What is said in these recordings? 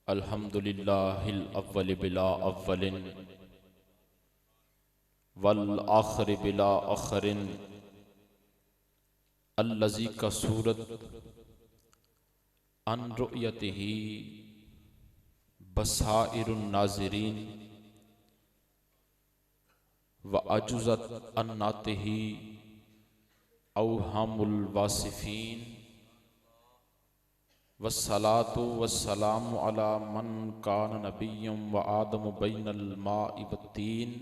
अल्हम्दुलिल्लाहिल अव्वल बिला अव्वलिन वल आखिर बिला आखिरिन अल्लज़ी का सूरत अन रुयतिही बसाइरुन नाज़िरीन व अजुज़त अन्नातिही औहामुल वासिफीन वस्सलातु वस्सलामु अला मन कान नबिय्यम व आदम बैनल माइ वत्तीन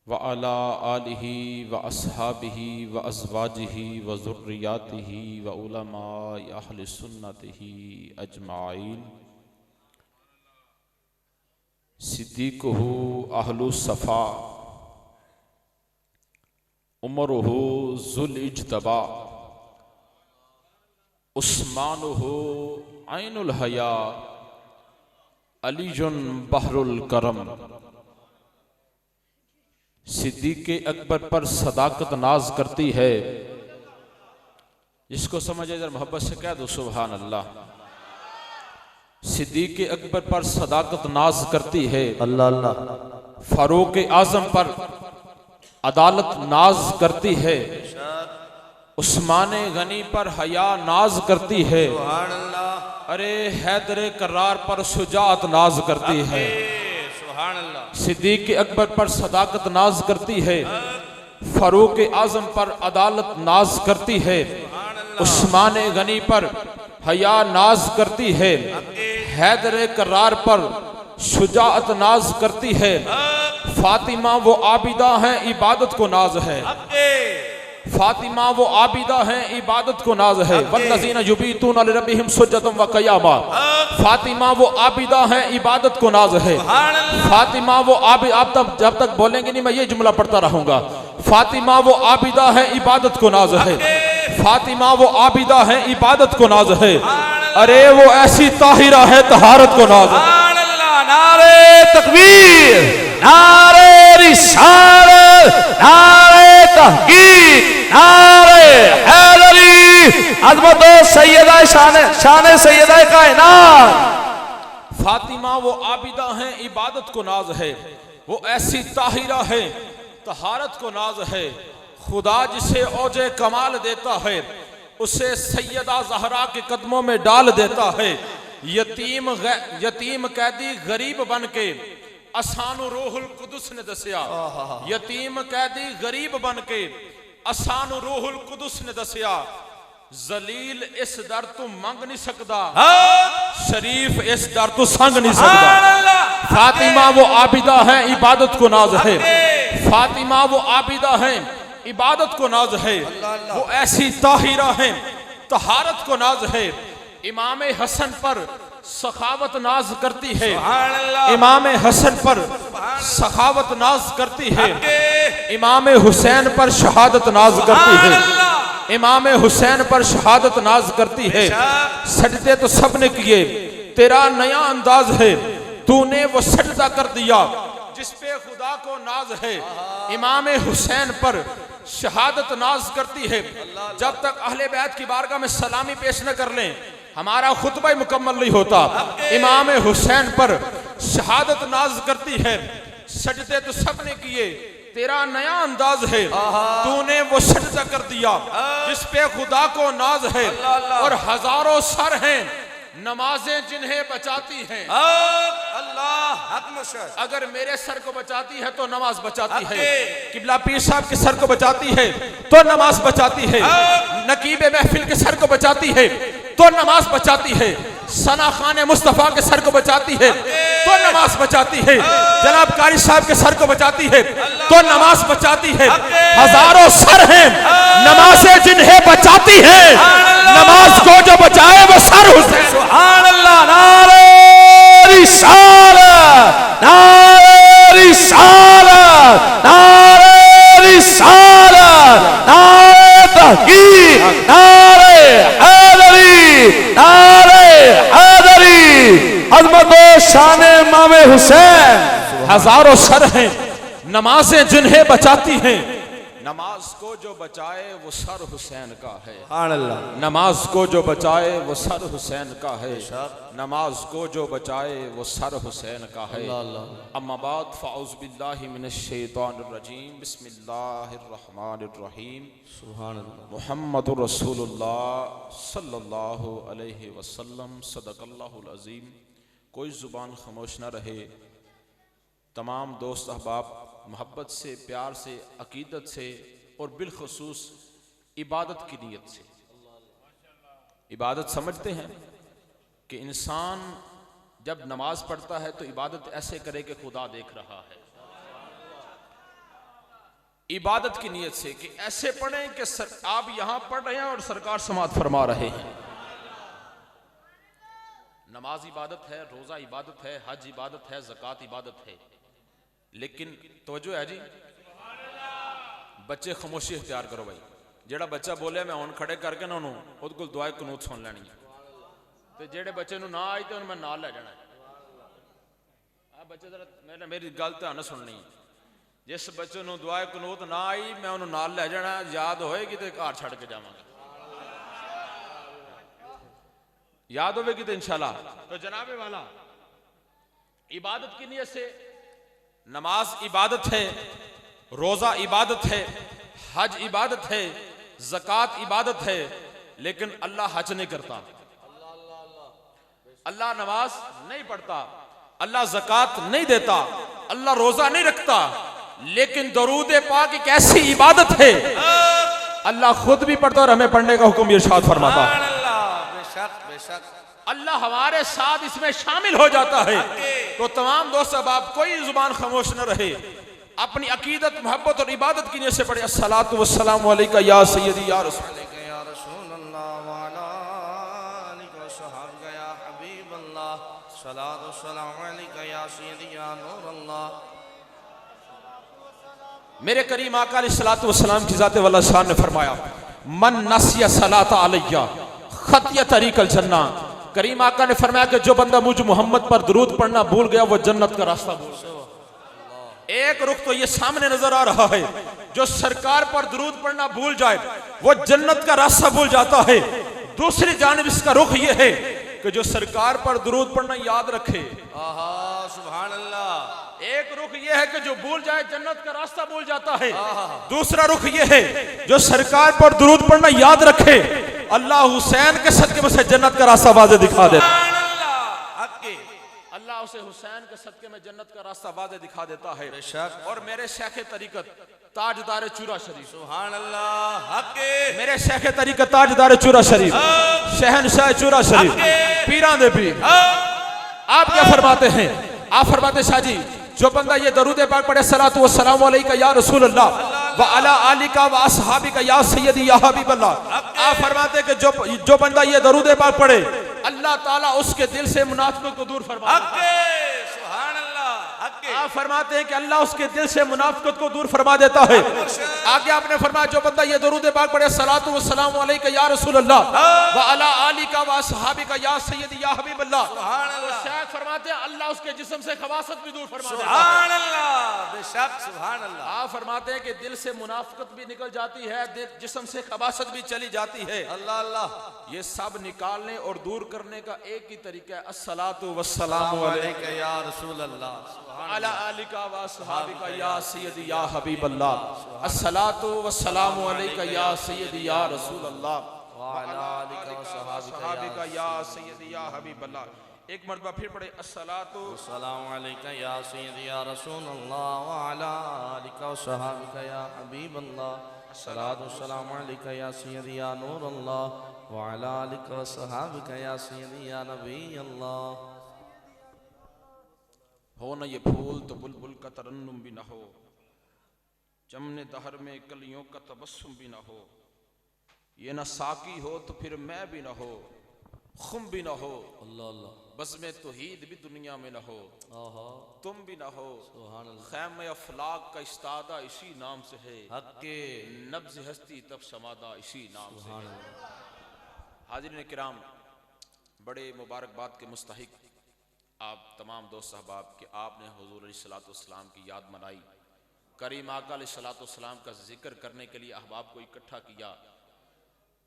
व अला आलिही व अस्हाबिही व अज़वाजिही व ज़ुर्रियातिही व उलमाए अहले सुन्नतिही अजमाइन। सिद्दीक़ुहु अहलु सफ़ा उमरुहु ज़ुल इज्तबा उस्मानुहु ऐनुल हया अलीजुन बहरुल करम। सिद्दीक़ अकबर पर सदाकत नाज करती है। जिसको समझे जरा मोहब्बत से कह दो सुभान अल्लाह। सिद्दीक़ अकबर पर सदाकत नाज करती है। अल्लाह अल्लाह। फारूक आजम पर अदालत नाज करती है। उस्मान गनी पर हया नाज करती है। सुभान अल्लाह। अरे हैदर करार पर शुजाअत नाज करती है। सुभान अल्लाह। सिद्दीक़ अकबर पर सदाकत नाज करती है। फारूक आजम पर अदालत नाज करती है। उस्मान गनी पर हया नाज करती है। हैदर करार पर शुजाअत नाज करती है। फातिमा वो आबिदा है, इबादत को नाज है। फातिमा वो आबिदा है, इबादत को नाज है। वल्लज़ीना युबीतूना लिरब्बिहिम सुज्जदन व क़ियामा। फातिमा वो आबिदा है, इबादत को नाज है। फातिमा वो आप तब जब तक बोलेंगे नहीं मैं ये जुमला पढ़ता रहूंगा। फातिमा वो आबिदा है, इबादत को नाज है। फातिमा वो आबिदा है, इबादत को नाज है। अरे वो ऐसी ताहिरा है, तहारत को नाज है। नारे तकबीर, नारे रिसालत, नारे तहकीक, नारे हैदरी, अज़मत सैयदा शान सैयदा कायनात। फातिमा वो आबिदा है, इबादत को नाज है। वो ऐसी ताहिरा है, तहारत को नाज है। खुदा जिसे औजे कमाल देता है, उसे सैयदा ज़हरा के कदमों में डाल देता है। यतीम कैदी गरीब बन के असानु रूहुल कुदुस ने दसिया। यतीम कैदी गरीब बन के असानु रूहुल कुदुस ने दसिया। जलील इस दर तू मंग नहीं सकता, शरीफ इस दर तू संग नहीं सकता। फातिमा वो आबिदा है, इबादत को नाज है। फातिमा वो आबिदा है, इबादत को नाज है। वो ऐसी ताहिरा है, तहारत को नाज है। इमाम हसन पर सखावत नाज करती है। इमाम हसन पर सखावत नाज करती है। इमाम हुसैन पर शहादत नाज करती है। इमाम हुसैन पर शहादत नाज करती है। सजदे तो सबने किए, तेरा नया अंदाज है। तूने वो सजदा कर दिया जिस पे खुदा को नाज है। इमाम हुसैन पर शहादत नाज करती है। जब तक अहले बैत की बारगाह में सलामी पेश न कर लें, हमारा खुतबा मुकम्मल नहीं होता। इमाम हुसैन पर शहादत नाज करती है। सजदे तो सबने किए, तेरा नया अंदाज है। तूने वो सजदा कर दिया जिस पे खुदा को नाज है। और हजारों सर हैं, नमाजें जिन्हें बचाती हैं। अगर मेरे सर को बचाती है तो नमाज बचाती है। किबला पीर साहब के सर को बचाती है तो नमाज बचाती है। नकीब महफिल के सर को बचाती है तो नमाज बचाती है। सना खान मुस्तफा के सर को बचाती है तो नमाज बचाती है। जनाब कारी साहब के सर को बचाती है तो नमाज बचाती है। हजारों सर हैं, नमाजें जिन्हें बचाती है। नमाज को जो बचाए वो सर हुसैन। सुभान अल्लाह। नारे रिसालत, नारे रिसालत, नारे रिसालत, नारे तहकीक, नारे हैदरी, नारे हैदरी, अज़मत शान इमाम हुसैन। हजारों सर हैं, नमाजें जिन्हें बचाती हैं। नमाज को जो बचाए वो सर हुसैन का है। सुभान अल्लाह। नमाज को जो बचाए वो सर हुसैन का है। नमाज को जो बचाए वो सर हुसैन का है। अम्मा बाद फ़ाउज़ बिल्लाहि मिनश शैतानिर रजीम बिस्मिल्लाहिर रहमानिर रहीम। सुभान अल्लाह। मुहम्मदुर रसूलुल्लाह सल्लल्लाहु अलैहि वसल्लम सदक़ल्लाहुल अज़ीम। कोई ज़ुबान खामोश न रहे। तमाम दोस्त अहबाब मोहब्बत से, प्यार से, अकीदत से और बिलखुसूस इबादत की नीयत से, इबादत समझते हैं कि इंसान जब नमाज पढ़ता है तो इबादत ऐसे करे कि खुदा देख रहा है। इबादत की नीयत से कि ऐसे पढ़ें कि आप यहां पढ़ रहे हैं और सरकार समाअत फरमा रहे हैं। नमाज इबादत है, रोजा इबादत है, हज इबादत है, ज़कात इबादत है। लेकिन तवज्जो है जी, बच्चे खामोशी इख्तियार करो भाई। जेड़ा बच्चा बोले मैं हुण खड़े करके ना उन्होंने उहदे कोल दुआ कनूत सुन लैनी है, तो जेड़े बच्चे नूं ना आई तो मैं नाल लै जाना है। बच्चे जरा मेरी गल ध्यान सुननी है। जिस बच्चे नूं दुआ कनूत ना आई मैं उन्होंने नाल लै जाना, याद होएगी तो घर छड़ के जावांगा, याद होगी तो इंशाल्लाह। तो जनाबे वाला इबादत की नीयत से, नमाज इबादत है, रोजा इबादत है, हज इबादत है, ज़कात इबादत है, लेकिन अल्लाह हज नहीं करता, अल्लाह नमाज नहीं पढ़ता, अल्लाह ज़कात नहीं देता, अल्लाह रोजा नहीं रखता। लेकिन दरूद पाक एक ऐसी इबादत है अल्लाह खुद भी पढ़ता और हमें पढ़ने का हुक्म इरशाद फरमाता। अल्लाह हमारे साथ इसमें शामिल हो जाता है। तो तमाम दोस्त अब कोई जुबान खामोश न रहे, अपनी अकीदत, मोहब्बत और इबादत की नीयत से पढ़े अस्सलातु वस्सलामु अलैका या सय्यदी या रसूल अल्लाह व अला आलिका व सहाबिका या हबीब अल्लाह। सलातु वस्सलामु अलैका या सय्यदी या नूर अल्लाह। मेरे करीम आका अलैहिस्सलातु वस्सलाम की ज़ात वल्ला शान ने फरमाया, मन नसिया सलात अलैया खतिया तरीक़ल जन्ना। करीम आका ने फरमाया कि जो बंदा मुझ मोहम्मद पर दुरूद पढ़ना भूल गया वो जन्नत का रास्ता भूल गया। एक रुख तो ये सामने नजर आ रहा है, जो सरकार पर दुरूद पढ़ना भूल जाए वो जन्नत का रास्ता भूल जाता है। दूसरी जानिब इसका रुख ये है कि जो सरकार पर दुरूद पढ़ना याद रखे। सुभान अल्लाह। एक रुख ये है कि जो भूल जाए जन्नत का रास्ता भूल जाता है। दूसरा रुख ये है जो सरकार पर दुरूद पढ़ना याद रखे, अल्लाह हुसैन के सदके में से जन्नत का रास्ता वाज़े दिखा दे। अल्लाह उसे हुसैन के सदके में जन्नत का रास्ता वाज़े दिखा देता है। और मेरे शेख तरीकत ताजदार चूरा शरीफ, सुभान अल्लाह, मेरे शेख तरीकत ताजदार चूरा शरीफ, शहनशाह चूरा शरीफ, पीरां दे पीर, आप क्या फरमाते हैं? आप फरमाते शाह जी, जो बंदा ये दरूद पाक पढ़े सलातु वस्सलामु अलैका या रसूल अल्लाह व अला आलिका व अस्हाबिका या सय्यदी या हबीब अल्लाह। आप फरमाते कि जो बंदा ये दरूद पाक पढ़े अल्लाह ताला उसके दिल से मुनाफिकों को दूर फरमा देता है। सुभान अल्लाह। आप फरमाते हैं कि अल्लाह उसके दिल से मुनाफिकत को दूर फरमा देता है। आगे आपने फरमाया जो बंदा ये दरूद पाक पढ़े सलातु वस्सलामु अलैका या रसूल अल्लाह व अला आलिका व अस्हाबिका या सय्यदी या हबीब अल्लाह। शायद फरमाते हैं अल्लाह उसके जिस्म से खबासत भी दूर फरमा देता है। सुभान अल्लाह, बेशक सुभान अल्लाह। आप फरमाते हैं कि दिल से मुनाफिकत भी निकल जाती है, जिस्म से खबासत भी चली जाती है। अल्लाह अल्लाह। ये सब निकालने और दूर करने का एक ही तरीका है, अस्सलातु वस्सलामु अलैका या रसूल अल्लाह अला आलिका व अस्हाबिका या सय्यदी या हबीब अल्लाह। अस्सलातु वस्सलामु अलैका या सय्यदी या रसूल अल्लाह व अला आलिका व अस्हाबिका या सय्यदी या हबीब अल्लाह। एक मरतबा फिर पढ़े अस्सलातु वस्सलामु अलैका या सय्यदी या रसूल अल्लाह व अला आलिका व अस्हाबिका या हबीब अल्लाह। अस्सलातु वस्सलामु अलैका या सय्यदी या नूर अल्लाह व अला आलिका व अस्हाबिका या सय्यदी या नबी अल्लाह। हो न ये फूल तो बुलबुल का तरन्नुम भी न हो, चमने दहर में कलियों का तबस्सुम भी न हो। ये न साकी हो तो फिर मैं भी न हो, खुम भी न हो, अल्लाह अल्लाह, बज़्म तौहीद भी दुनिया में न हो, तुम भी न हो। सुभान अल्लाह। खैम अफलाक का इस्तादा इसी नाम से है, हक़ नब्ज़ हस्ती तब समादा इसी नाम से है। हाज़िरीन किराम, बड़े मुबारकबाद के मुस्तहिक आप तमाम दोस्त अहबाब के आपने हुज़ूर अलैहिस्सलातु वस्सलाम की याद मनाई करीम आका अलैहिस्सलाम का जिक्र करने के लिए अहबाब को इकट्ठा किया।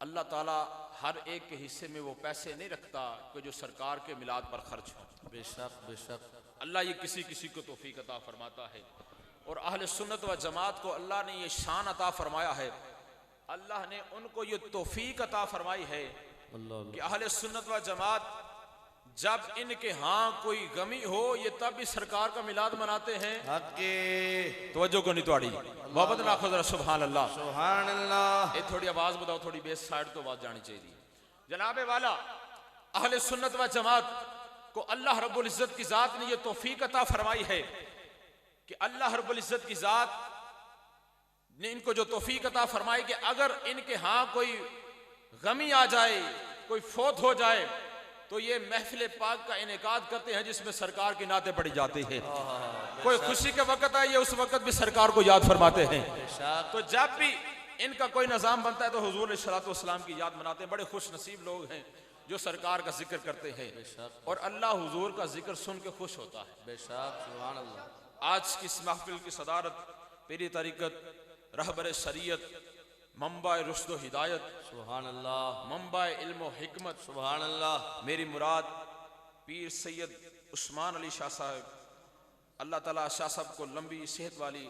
अल्लाह ताला हर एक के हिस्से में वो पैसे नहीं रखता कि जो सरकार के मिलाद पर खर्च हो। बेशक बेशक अल्लाह ये किसी किसी को तौफीक अता फरमाता है। और अहले सुन्नत व जमात को अल्लाह ने ये शान अता फरमाया है, अल्लाह ने उनको ये तौफीक अता फरमाई है कि अहले सुन्नत व जमात जब इनके हाँ कोई गमी हो ये तब भी सरकार का मिलाद मनाते हैं। तवज्जो को नहीं तोड़ी मोहब्बत ना खुद सुभान अल्लाह सुभान अल्लाह। ये थोड़ी आवाज बताओ, थोड़ी बेस साइड तो आवाज जानी चाहिए। जनाबे वाला अहले सुन्नत व जमात को अल्लाह रब्बुल इज्जत की जात ने ये तौफीक अता फरमाई है कि अल्लाह रब्बुल इज्जत की जात ने इनको जो तौफीक अता फरमाई कि अगर इनके हाँ कोई गमी आ जाए, कोई फौत हो जाए, तो ये महफिल पाक का इनेकाद करते हैं जिसमें सरकार की नाते पड़ी जाती है। कोई खुशी के वक्त आए उस वक्त भी सरकार को याद फरमाते हैं। तो जब भी इनका कोई निज़ाम बनता है तो हुजूर अलैहिस्सलातु वस्सलाम की याद मनाते हैं। बड़े खुश नसीब लोग हैं जो सरकार का जिक्र करते हैं और अल्लाह हुजूर का जिक्र सुन के खुश होता है। बेशक सुभान अल्लाह। आज की इस महफिल की सदारत पीरी तरीकत, रहबर शरीयत, मंबा रुश्द हिदायत, सुभान अल्लाह, मंबा इल्म हिकमत, सुभान अल्लाह, मेरी मुराद पीर सैयद उस्मान अली शाह साहब, अल्लाह ताला शाह साहब को लंबी सेहत वाली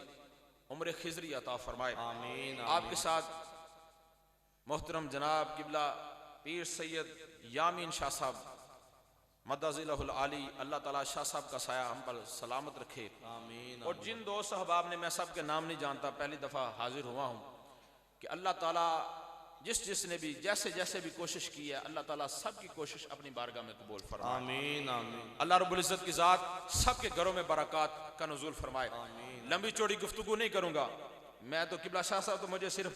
उम्र खिजरी अता फरमाए। आमीन। आपके साथ मोहतरम जनाब किबला पीर सैयद यामीन शाह साहब मदजिलहुल आली, अल्लाह ताला शाह साहब का साया हम पर सलामत रखे। आमीन। और जिन दो सहबाब ने, मैं सब के नाम नहीं जानता, पहली दफ़ा हाजिर हुआ हूँ, कि अल्लाह ताला जिसने भी जैसे जैसे भी कोशिश की है अल्लाह ताला सबकी कोशिश अपनी बारगाह में कबूल फरमाए। आमीन आमीन। अल्लाह रब्बुल इज्जत की ज़ात सबके घरों में बरकत का नुज़ूल फरमाए। लंबी चौड़ी गुफ्तगू नहीं करूँगा मैं, तो किबला शाह साहब तो मुझे सिर्फ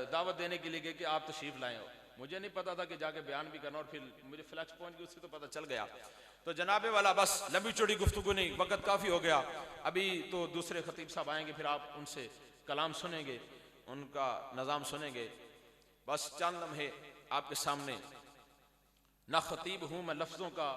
दावत देने के लिए कि आप तशरीफ लाए हो, मुझे नहीं पता था कि जाके बयान भी करना, और फिर मुझे फ्लैक्स पहुँच गई उससे तो पता चल गया। तो जनाबे वाला बस लंबी चौड़ी गुफ्तगू नहीं, वक़्त काफ़ी हो गया। अभी तो दूसरे खतीब साहब आएंगे, फिर आप उनसे कलाम सुनेंगे, उनका निज़ाम सुनेंगे। बस चंद लम्हे आपके सामने। ना खतीब हूँ मैं लफ्ज़ों का,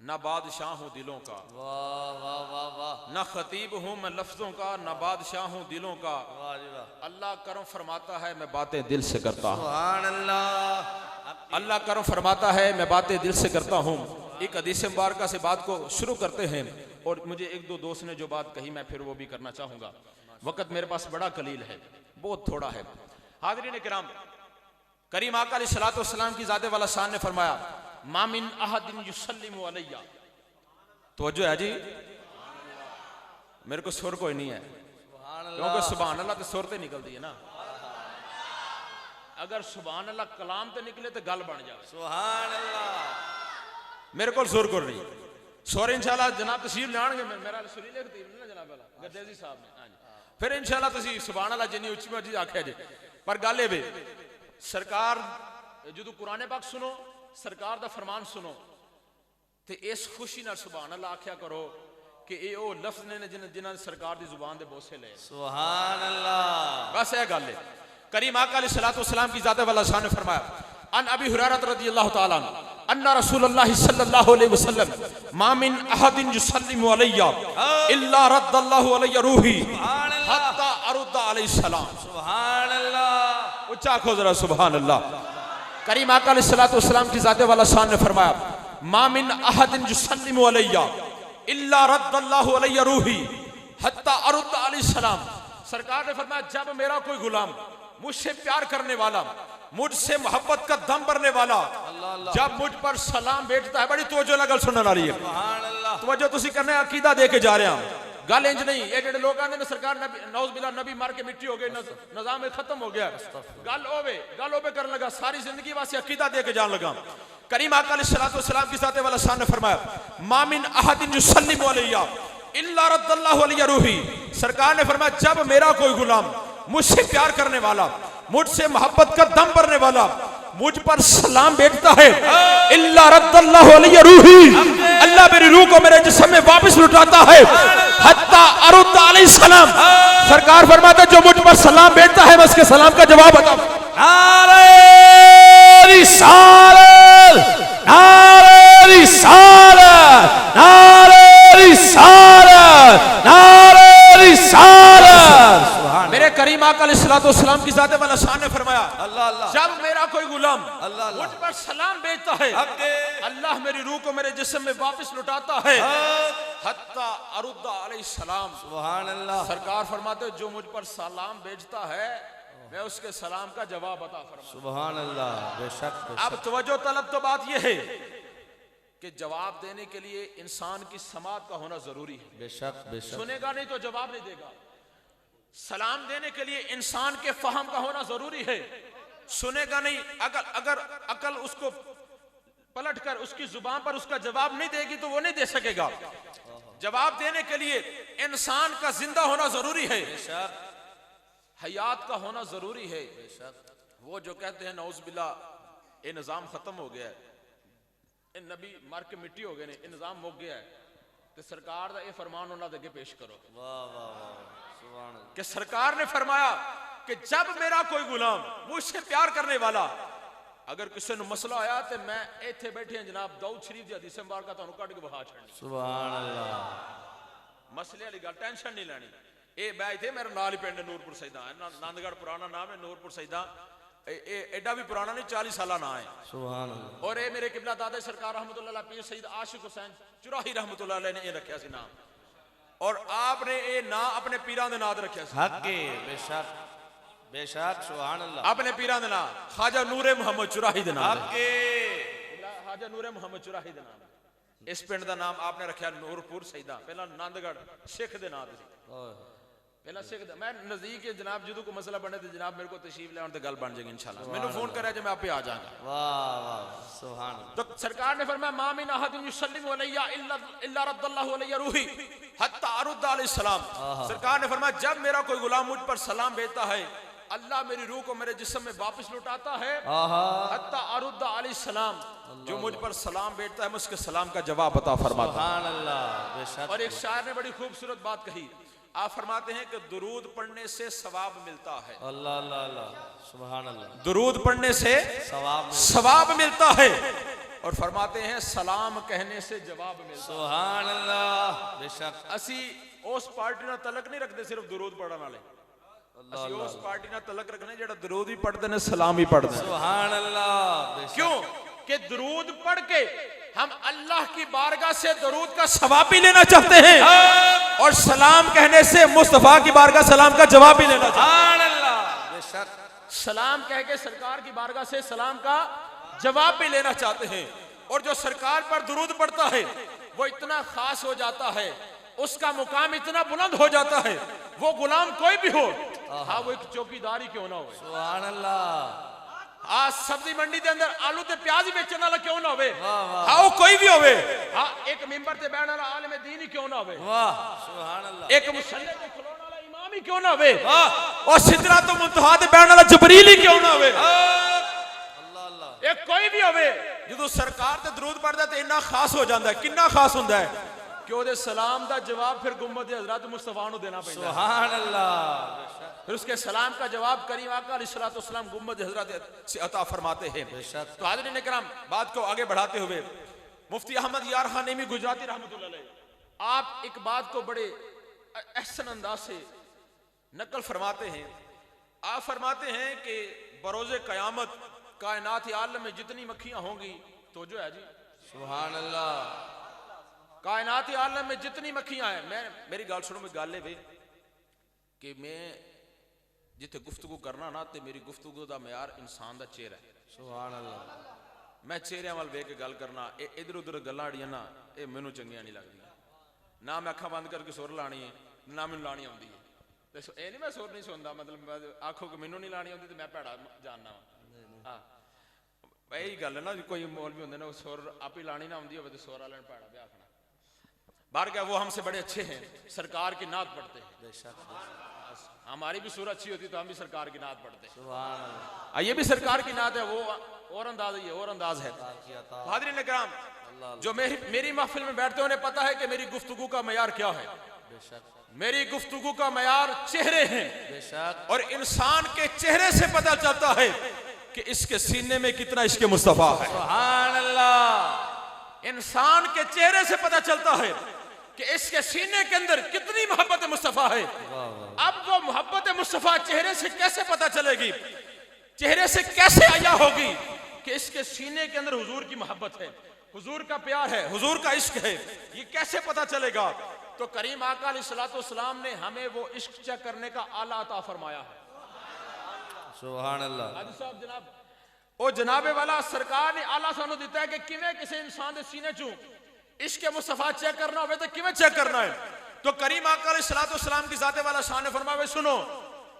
ना बादशाह हूँ दिलों का। वाह वाह वाह वाह। ना खतीब हूँ मैं लफ्ज़ों का, ना बादशाह हूँ दिलों का। वाह जी वाह। अल्लाह करम फरमाता है मैं बातें दिल से करता हूँ। सुभान अल्लाह। अल्लाह करम फरमाता है मैं बातें दिल से करता हूँ। एक हदीस मुबारका से बात को शुरू करते हैं, और मुझे एक दो दोस्त ने जो बात कही मैं फिर वो भी करना चाहूँगा। वक़्त मेरे पास बड़ा कलील है, बहुत थोड़ा है। हाज़रीन किराम, करीम आका अलैहिस्सलातु वस्सलाम की ज़ाते वाला शान ने फरमाया मामिन अहदिन युसल्लिमु अलैया। तवज्जो है जी, मेरे को सुर कोई नहीं है, क्योंकि सुभान अल्लाह तो सुर तो निकलती है ना। अगर सुभान अल्लाह कलाम तो निकले तो गल बन जाए। सुभान अल्लाह। मेरे को सुर को नहीं, सुर इंशाल्लाह जनाब तशरीफ लाएंगे। मेरा सुरी लिखती है ना जनाब वाला गद्देजी साहब ने, हाँ जी। फिर इंशाल्लाह तुसी सुभान अल्लाह जिन्नी उच्ची मर्जी आख्या जे। पर गल ये सरकार जो कुरान पाक सुनो, सरकार दा फरमान सुनो, तो इस खुशी नाल सुभान अल्लाह आख्या करो कि ये ओ लफ्ज़ ने जिन्हां ने सरकार दी जुबान दे बोसे ले। सुभान अल्लाह। बस यह गल है। करीम आका अलैहिस्सलातु वस्सलाम की ज़ात वाला शान ने फरमाया अन अबी हुरैरा रज़ियल्लाहु ताला अन्ना रसूलुल्लाह सल्लल्लाहु अलैहि वसल्लम मा मिन अहदिन युसल्लिमु अलैया इल्ला रद्दल्लाहु अलैया रूही हत्ता अरुद्दा अलैहि सलाम। सुभान अल्लाह। उच्चा आखो जरा सुभान अल्लाह। करीम आका अलैहिस्सलातु वस्सलाम की ज़ात वाला शान ने फरमाया मा मिन अहदिन युसल्लिमु अलैया इल्ला रद्दल्लाहु अलैया रूही हत्ता अरुद्दा अलैहि सलाम। सरकार ने फरमाया जब मेरा कोई गुलाम, मुझसे प्यार करने वाला, मुझसे मोहब्बत का दम भरने वाला जब मुझ पर सलाम भेजता है, बड़ी तवज्जो ना गल सुनने वाली है। तवज्जो तुसी करने अकीदा दे के जा रहे हैं, गल इंज नहीं। ये जेडे लोग आंदे ने सरकार नबी नौज बिला नबी मार के मिट्टी हो गई, निजाम खत्म हो गया, गल ओवे करने लगा, सारी जिंदगी वास्ते अकीदा दे के जान लगा। करीम आका अलैहिस्सलातु वस्सलाम की ज़ात वाला शान ने फरमाया मा मिन अहदिन युसल्लिमु अलैया इल्ला रद्दल्लाहु अलैया रूही। सरकार ने फरमाया जब मेरा कोई गुलाम, मुझसे प्यार करने वाला, मुझसे मोहब्बत का दम भरने वाला मुझ पर सलाम भेजता है, इल्ला रद्दल्लाहु अलैया रूही, अल्लाह मेरी रूह को मेरे जिस्म में वापस लौटाता है, हत्ता अरुद्दा अलैहि सलाम। सरकार फरमाता है जो मुझ पर सलाम भेजता है मैं उसके सलाम का जवाब बताऊं। नारे रिसालत, नारे रिसालत, नारे रिसालत, नारे रिसालत। अलैहिस्सलाम की ज़ात वाला शान ने फरमाया, अल्लाह अल्लाह जब मेरा कोई गुलाम अल्लाह अल्लाह मुझ पर सलाम भेजता है, हक़े अल्लाह मेरी रूह को मेरे जिस्म में वापस लौटाता है। हक़ हत्ता अरुद्दा अलैहिस्सलाम, सुभान अल्लाह सरकार फरमाते हैं, जो मुझ पर सलाम भेजता है मैं उसके सलाम का जवाब अता फरमाता हूं। सुभान अल्लाह बेशक अब तवज्जो तलब तो बात यह है कि जवाब देने के लिए इंसान की समात का होना जरूरी है। बेशक बेशक सुनेगा नहीं तो जवाब नहीं देगा। सलाम देने के लिए इंसान के फहम का होना जरूरी है। सुनेगा नहीं, अगर अकल उसको पलट कर उसकी जुबान पर उसका जवाब नहीं देगी तो वो नहीं दे सकेगा। जवाब देने के लिए इंसान का जिंदा होना जरूरी है, बेशक हयात का होना जरूरी है। बेशक वो जो कहते हैं नौज़-बिल्ला ये निज़ाम खत्म हो गया है, ये नबी मर के मिट्टी हो गए ने, ये निज़ाम मुक गया है, तो सरकार का ये फरमान उन्होंने आगे पेश करो। वाह वाह वाह सुभान अल्लाह कि सरकार ने फरमाया कि जब मेरा कोई गुलाम मुझसे प्यार करने वाला, अगर किसी ने मसला आया तो मैं इत्थे बैठे हैं जनाब दाऊद शरीफ दी हदीस मुबारक का तुहानू कट के बहा छड़नी। सुभान अल्लाह मसले वाली गल टेंशन नहीं लेनी। ये मैं इतने मेरे नाल ही पिंड नूरपुर सैदा है, नंदगढ़ पुराना नाम है, नूरपुर सैदा एडा भी पुराना नहीं, 40 साल ना है। सुभान अल्लाह और ये मेरे किबला दादा सरकार रहमतुल्लाह अलैह पीर सईद आशिक हुसैन चुराही रहमतुल्लाह अलैह ने ये रखा सी नाम, और आपने ये ना अपने पीरां दे नाम रखा सी। हक़े बेशक बेशक सुभान अल्लाह अपने पीरां दे नाम ख्वाजा नूरे मोहम्मद चुराही दे नाम, हक़े ख्वाजा नूरे मोहम्मद चुराही दे नाम। इस पिंड का नाम आपने रखा नूरपुर सईदा, पहला नंदगढ़ सिख दे नाम सी, पहला सिख दा। मैं नजदीक है जनाब, जो कोई मसला बने तो जनाब मेरे को तशरीफ ले तो गल बन जाएगी इंशाल्लाह। मैंने फोन करा जो मैं आपे आ जाऊंगा। वाह वाह सुभान तो सरकार ने फरमाया मा मिन अहदिन युसल्लिमु अलैया इल्ला रद्दल्लाहु अलैया रूही हत्ता अरुद्दा अलैहिस्सलाम। सरकार ने फरमाया जब मेरा कोई गुलाम मुझ पर सलाम भेजता है, अल्लाह मेरी रूह को मेरे जिस्म में वापस लौटाता है। हत्ता अरुद्दा अलैहिस्सलाम, जो मुझ पर सलाम भेजता है मैं उसके सलाम का जवाब अता फरमाता हूं। सुभान अल्लाह बेशक। और एक शायर ने बड़ी खूबसूरत बात कही, आप फरमाते हैं कि दुरूद पढ़ने से सवाब मिलता है। अल्लाह अल्लाह अल्लाह सुभान अल्लाह दुरूद पढ़ने से सवाब मिलता है, और फरमाते हैं सलाम कहने से जवाब मिलता है। सुभान अल्लाह बेशक। असी उस पार्टी ना तलक नहीं रखते सिर्फ दुरूद पढ़ने वाले, असी उस पार्टी ना तलक रखने जेड़ा दुरूद भी पढ़ते ने सलाम भी पढ़ते हैं। सुभान अल्लाह बेशक। क्यों कि दुरूद पढ़ के हम अल्लाह की बारगाह से दुरूद का सवाब भी लेना चाहते हैं, और सलाम कहने से मुस्तफा की बारगाह सलाम का जवाब भी लेना चाहते हैं। सुभान अल्लाह बेशक। सलाम कह के सरकार की बारगाह से सलाम का जवाब भी लेना चाहते हैं, और जो सरकार पर दुरूद पढ़ता है वो इतना खास हो जाता है, उसका मुकाम इतना बुलंद हो जाता है, वो गुलाम कोई भी हो, हाँ वो एक चौकीदार ही क्यों ना हो, सुभान अल्लाह। आज सब्जी मंडी के अंदर आलू ते प्याज ही बेचने वाला क्यों ना होवे, हाँ वो कोई भी होवे, हाँ एक मिंबर ते बैठने वाला आलिम दीन ही क्यों ना होवे, वाह सुभान अल्लाह। एक मुसल्ले पे खलोने वाला इमाम ही क्यों ना होवे, और सिदरा तो मुंतहा ते बैठने वाला जिब्रील ही क्यों ना होवे, अल्लाह अल्लाह। एक कोई भी होवे, जो सरकार ते दरूद पढ़दा ते इन्ना खास हो जाता है। कितना खास हुंदा है कि ओदे सलाम दा जवाब फिर गुम्बद हज़रत मुस्तफा नूं देना पैंदा। सुभान अल्लाह। फिर उसके सलाम का जवाब करीम आका अलैहिस्सलातु वस्सलाम गुम्बद हज़रत से अता फरमाते हैं। तो हाज़रीन इकराम, बात को आगे बढ़ाते हुए मुफ्ती अहमद यार खान नईमी गुजराती रहमतुल्लाह अलैह, आप एक बात को बड़े अहसन अंदाज से नकल फरमाते हैं। आप फरमाते हैं कि बरोज़े क़यामत कायनात आलम में जितनी मक्खियां होंगी, तो जो है जी सुभान अल्लाह, कायनात आलम में जितनी मक्खियां हैं, मैं मेरी गल सुनो, मैं गल है कि मैं जिथे गुफ्तगू करना ना, तो मेरी गुफ्तगू का म्यार इंसान का चेहरा है। सुभान अल्लाह। मैं चेहरे वाल वेख के गल करना, इधर उधर गल्लां अड़ियां ना, ये मैनू चंगियां नहीं लगदियां। ना मैं अखा बंद करके सुर लानी है, ना मैनू लानी आउंदी है। तो ये नहीं मैं सुर नहीं सुनता, मतलब आखो कि मैनू नहीं लानी आउंदी तो मैं भैड़ा जानना वा। हाँ यही गल है ना, कोई मौलवी होंदे ने सुर आप ही लानी ना आउंदी होवे तो सुर वाले ने भैड़ा भी आखना। बाहर क्या वो हमसे बड़े अच्छे हैं, सरकार की नात पढ़ते हैं। हमारी भी सूरत अच्छी होती तो हम भी सरकार की नात पढ़ते हैं। ये भी सरकार की नात है, वो और अंदाज है, और अंदाज है। हाज़रीन इकराम, जो मेरी महफिल में बैठते उन्हें पता है कि मेरी गुफ्तगू का मयार क्या है। मेरी गुफ्तगू का मयार चेहरे हैं, और इंसान के चेहरे से पता चलता है कि इसके सीने में कितना इश्क़ मुस्तफा है। सुभान अल्लाह। इंसान के चेहरे से पता चलता है कि इसके सीने के अंदर कितनी मोहब्बत मुस्तफा है। अब वो मोहब्बत मुस्तफा चेहरे से कैसे पता चलेगी, चेहरे से कैसे आया होगी कि इसके सीने के अंदर हुजूर की मोहब्बत है, हुजूर का प्यार है, हुजूर का इश्क है, ये कैसे पता चलेगा। तो करीम आका अलैहिस्सलाम ने हमें वो इश्क चेक करने का आला अता फरमाया है। सुभान अल्लाह। हाजी साहब जनाब ओ जनाबे वाला सरकार ने आला सानू दिता है कि किवें किसी इंसान के सीने चू इश्क मुस्तफा चेक करना हो तो किवें चेक करना है। तो करीम आका अलैहिस्सलाम की जाते वाला शान ने फरमाया सुनो,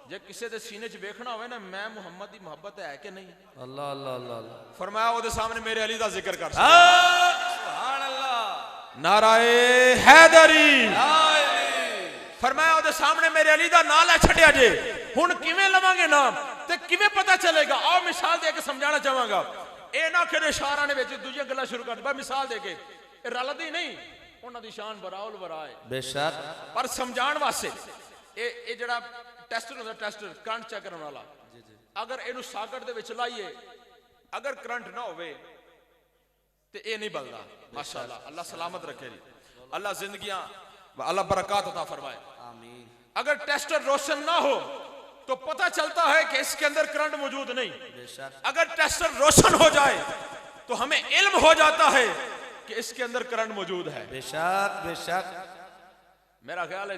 जे किसी दे सीने च देखना हो ना मैं मुहम्मद की मोहब्बत है कि नहीं, अल्लाह अल्लाह अल्लाह फरमाया ओदे सामने मेरे अली दा जिक्र कर। सुभान अल्लाह। नाराए हैदरी, फरमाया ओदे सामने मेरे अली दा नाम लै छड्या जे, हुण किवें लवांगे नाम ते किवें पता चलेगा। आओ मिसाल दे के समझाना चाहांगा। ए ना कि इशारा ने विच दूजियां गल्लां शुरू कर दे, मिसाल दे के रलदी नहीं, उन्हां दी शान बराउल बरा है बेशक, पर समझाण वास्ते ए जेड़ा टेस्टर होंदा, टेस्टर करंट चेक करने वाला, अगर इनू साकट दे विच लाइए अगर करंट ना होवे ते ए नहीं बलदा। माशाअल्लाह, अल्लाह सलामत रखे जी, अल्लाह जिंदगियां अल्लाह बरकत अता फरमाए। आमीन। अगर टेस्टर रोशन ना हो तो पता चलता है कि इसके अंदर करंट मौजूद नहीं। बेशक, अगर टेस्टर रोशन हो जाए तो हमें इल्म हो जाता है कि इसके अंदर करंट मौजूद है। बेशक बेशक। मेरा ख्याल है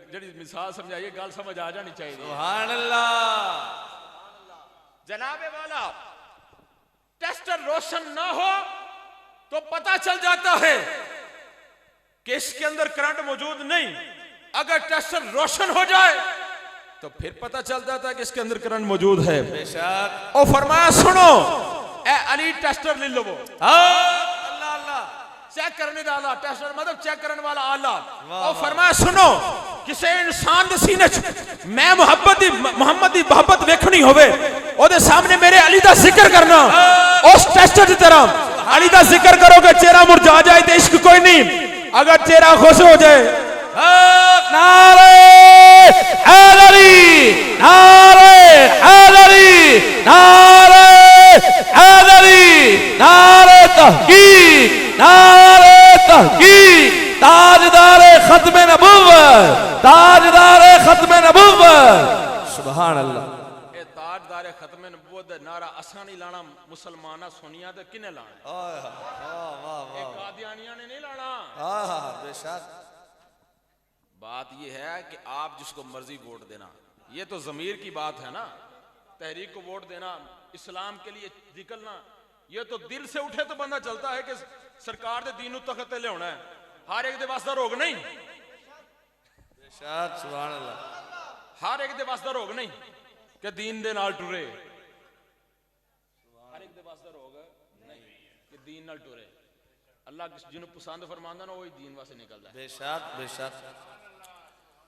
जड़ी मिसाल समझाइए गल समझ आ जानी चाहिए। सुभान अल्लाह। जनाबे वाला टेस्टर रोशन ना हो तो पता चल जाता है कि इसके अंदर करंट मौजूद नहीं। अगर टेस्टर रोशन हो जाए तो फिर पता चल जाता है कि इसके अंदर करंट मौजूद है। बेशक। और फरमाया सुनो ए अली टेस्टर ले लो, अल्लाह अल्लाह। चेक करने वाला टेस्टर मतलब चेक करने वाला आला। वाह, और फरमाया सुनो किसी इंसान दे सीने च मैं मोहम्मद दी मोहब्बत वेखनी होवे ओदे सामने मेरे अली दा जिक्र करना। उस टेस्टर की तरह अली दा जिक्र करोगे चेहरा मुरझा जाए तो इश्क कोई नहीं, अगर चेहरा खुश हो जाए। नारे हैदरी, नारे हैदरी, नारे हैदरी, नारे तहकीक, नारे तहकीक, ताजदार खत्म नबूवत, ताजदार खत्म नबूवत। सुभान अल्लाह। ए ताजदार खत्म नबूवत दा नारा असां नहीं लाना, मुसलमाना सुनिया ते किने लाना? ए कादियानिया ने नहीं लाना। बेशक। बात यह है कि आप जिसको मर्जी वोट देना, ये तो जमीर की बात है ना। तहरीक को वोट देना, इस्लाम के लिए निकलना, ये तो दिल से उठे तो बंदा चलता है कि सरकार दे दीन तखत ते लियाना है। हर एक दे वास्ता रोग नहीं, बेशक। सुभान अल्लाह। हर एक दे वास्ता रोग नहीं कि दीन दे नाल टुरे। हर एक दे वास्ता रोग नहीं कि दीन नाल टुरे। अल्लाह जिन्हों पसंद फरमांदा ना वही दीन वास्ते निकलदा है। बेशक बेशक।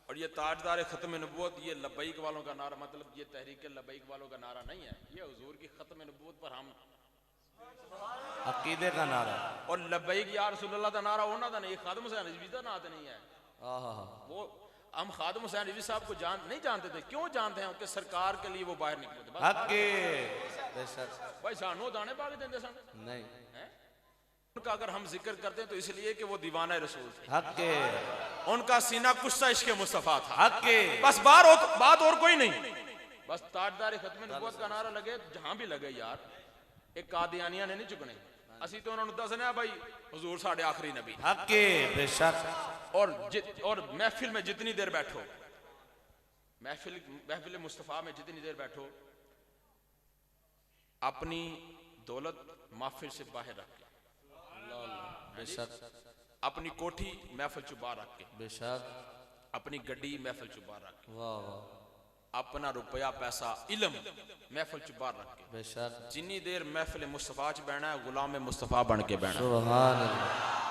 और ये ताजदार खत्म नबूवत, ये लब्बैक वालों का नारा, मतलब ये तहरीक लब्बैक वालों का नारा नहीं है, ये हुजूर की खत्म नबूवत पर हम अकीदे का नारा। और लब्बैक या रसूलुल्लाह का नारा उन्होंने का नहीं, खादिम हुसैन रिजवी का नाम नहीं है। वो हम खादिम हुसैन रिजवी साहब को नहीं जानते थे। क्यों जानते हैं? कि सरकार के लिए वो बाहर निकले थे। बेशक। भाई सानू दाने पाग देंगे सन नहीं है? उनका अगर हम जिक्र करते हैं तो इसलिए कि वो दीवाना रसूल थे, हक उनका सीना कुश्ता इश्क मुस्तफा था। हक। बस बात और कोई नहीं, बस ताजदार खत्म नबूवत का नारा लगे जहां भी लगे यार। एक कादियानिया ने नहीं चुकने, असी तो उन्होंने दसना भाई हुजूर साडे आखिरी नबी। हक। बेशक। और महफिल में जितनी देर बैठो, महफिल मुस्तफा में जितनी देर बैठो, अपनी दौलत महफिल से बाहर रख के, बेशक। अपनी कोठी महफिल चु बाहर रख के, बेशक। अपनी गड्डी महफिल चु बाहर रख के, वाह वाह। अपना रुपया पैसा इल्म महफिल चु बाहर रख के, बेशक। जिन्नी देर महफिल मुस्तफा च बहना है गुलाम मुस्तफा बन के बहना। सुभान अल्लाह।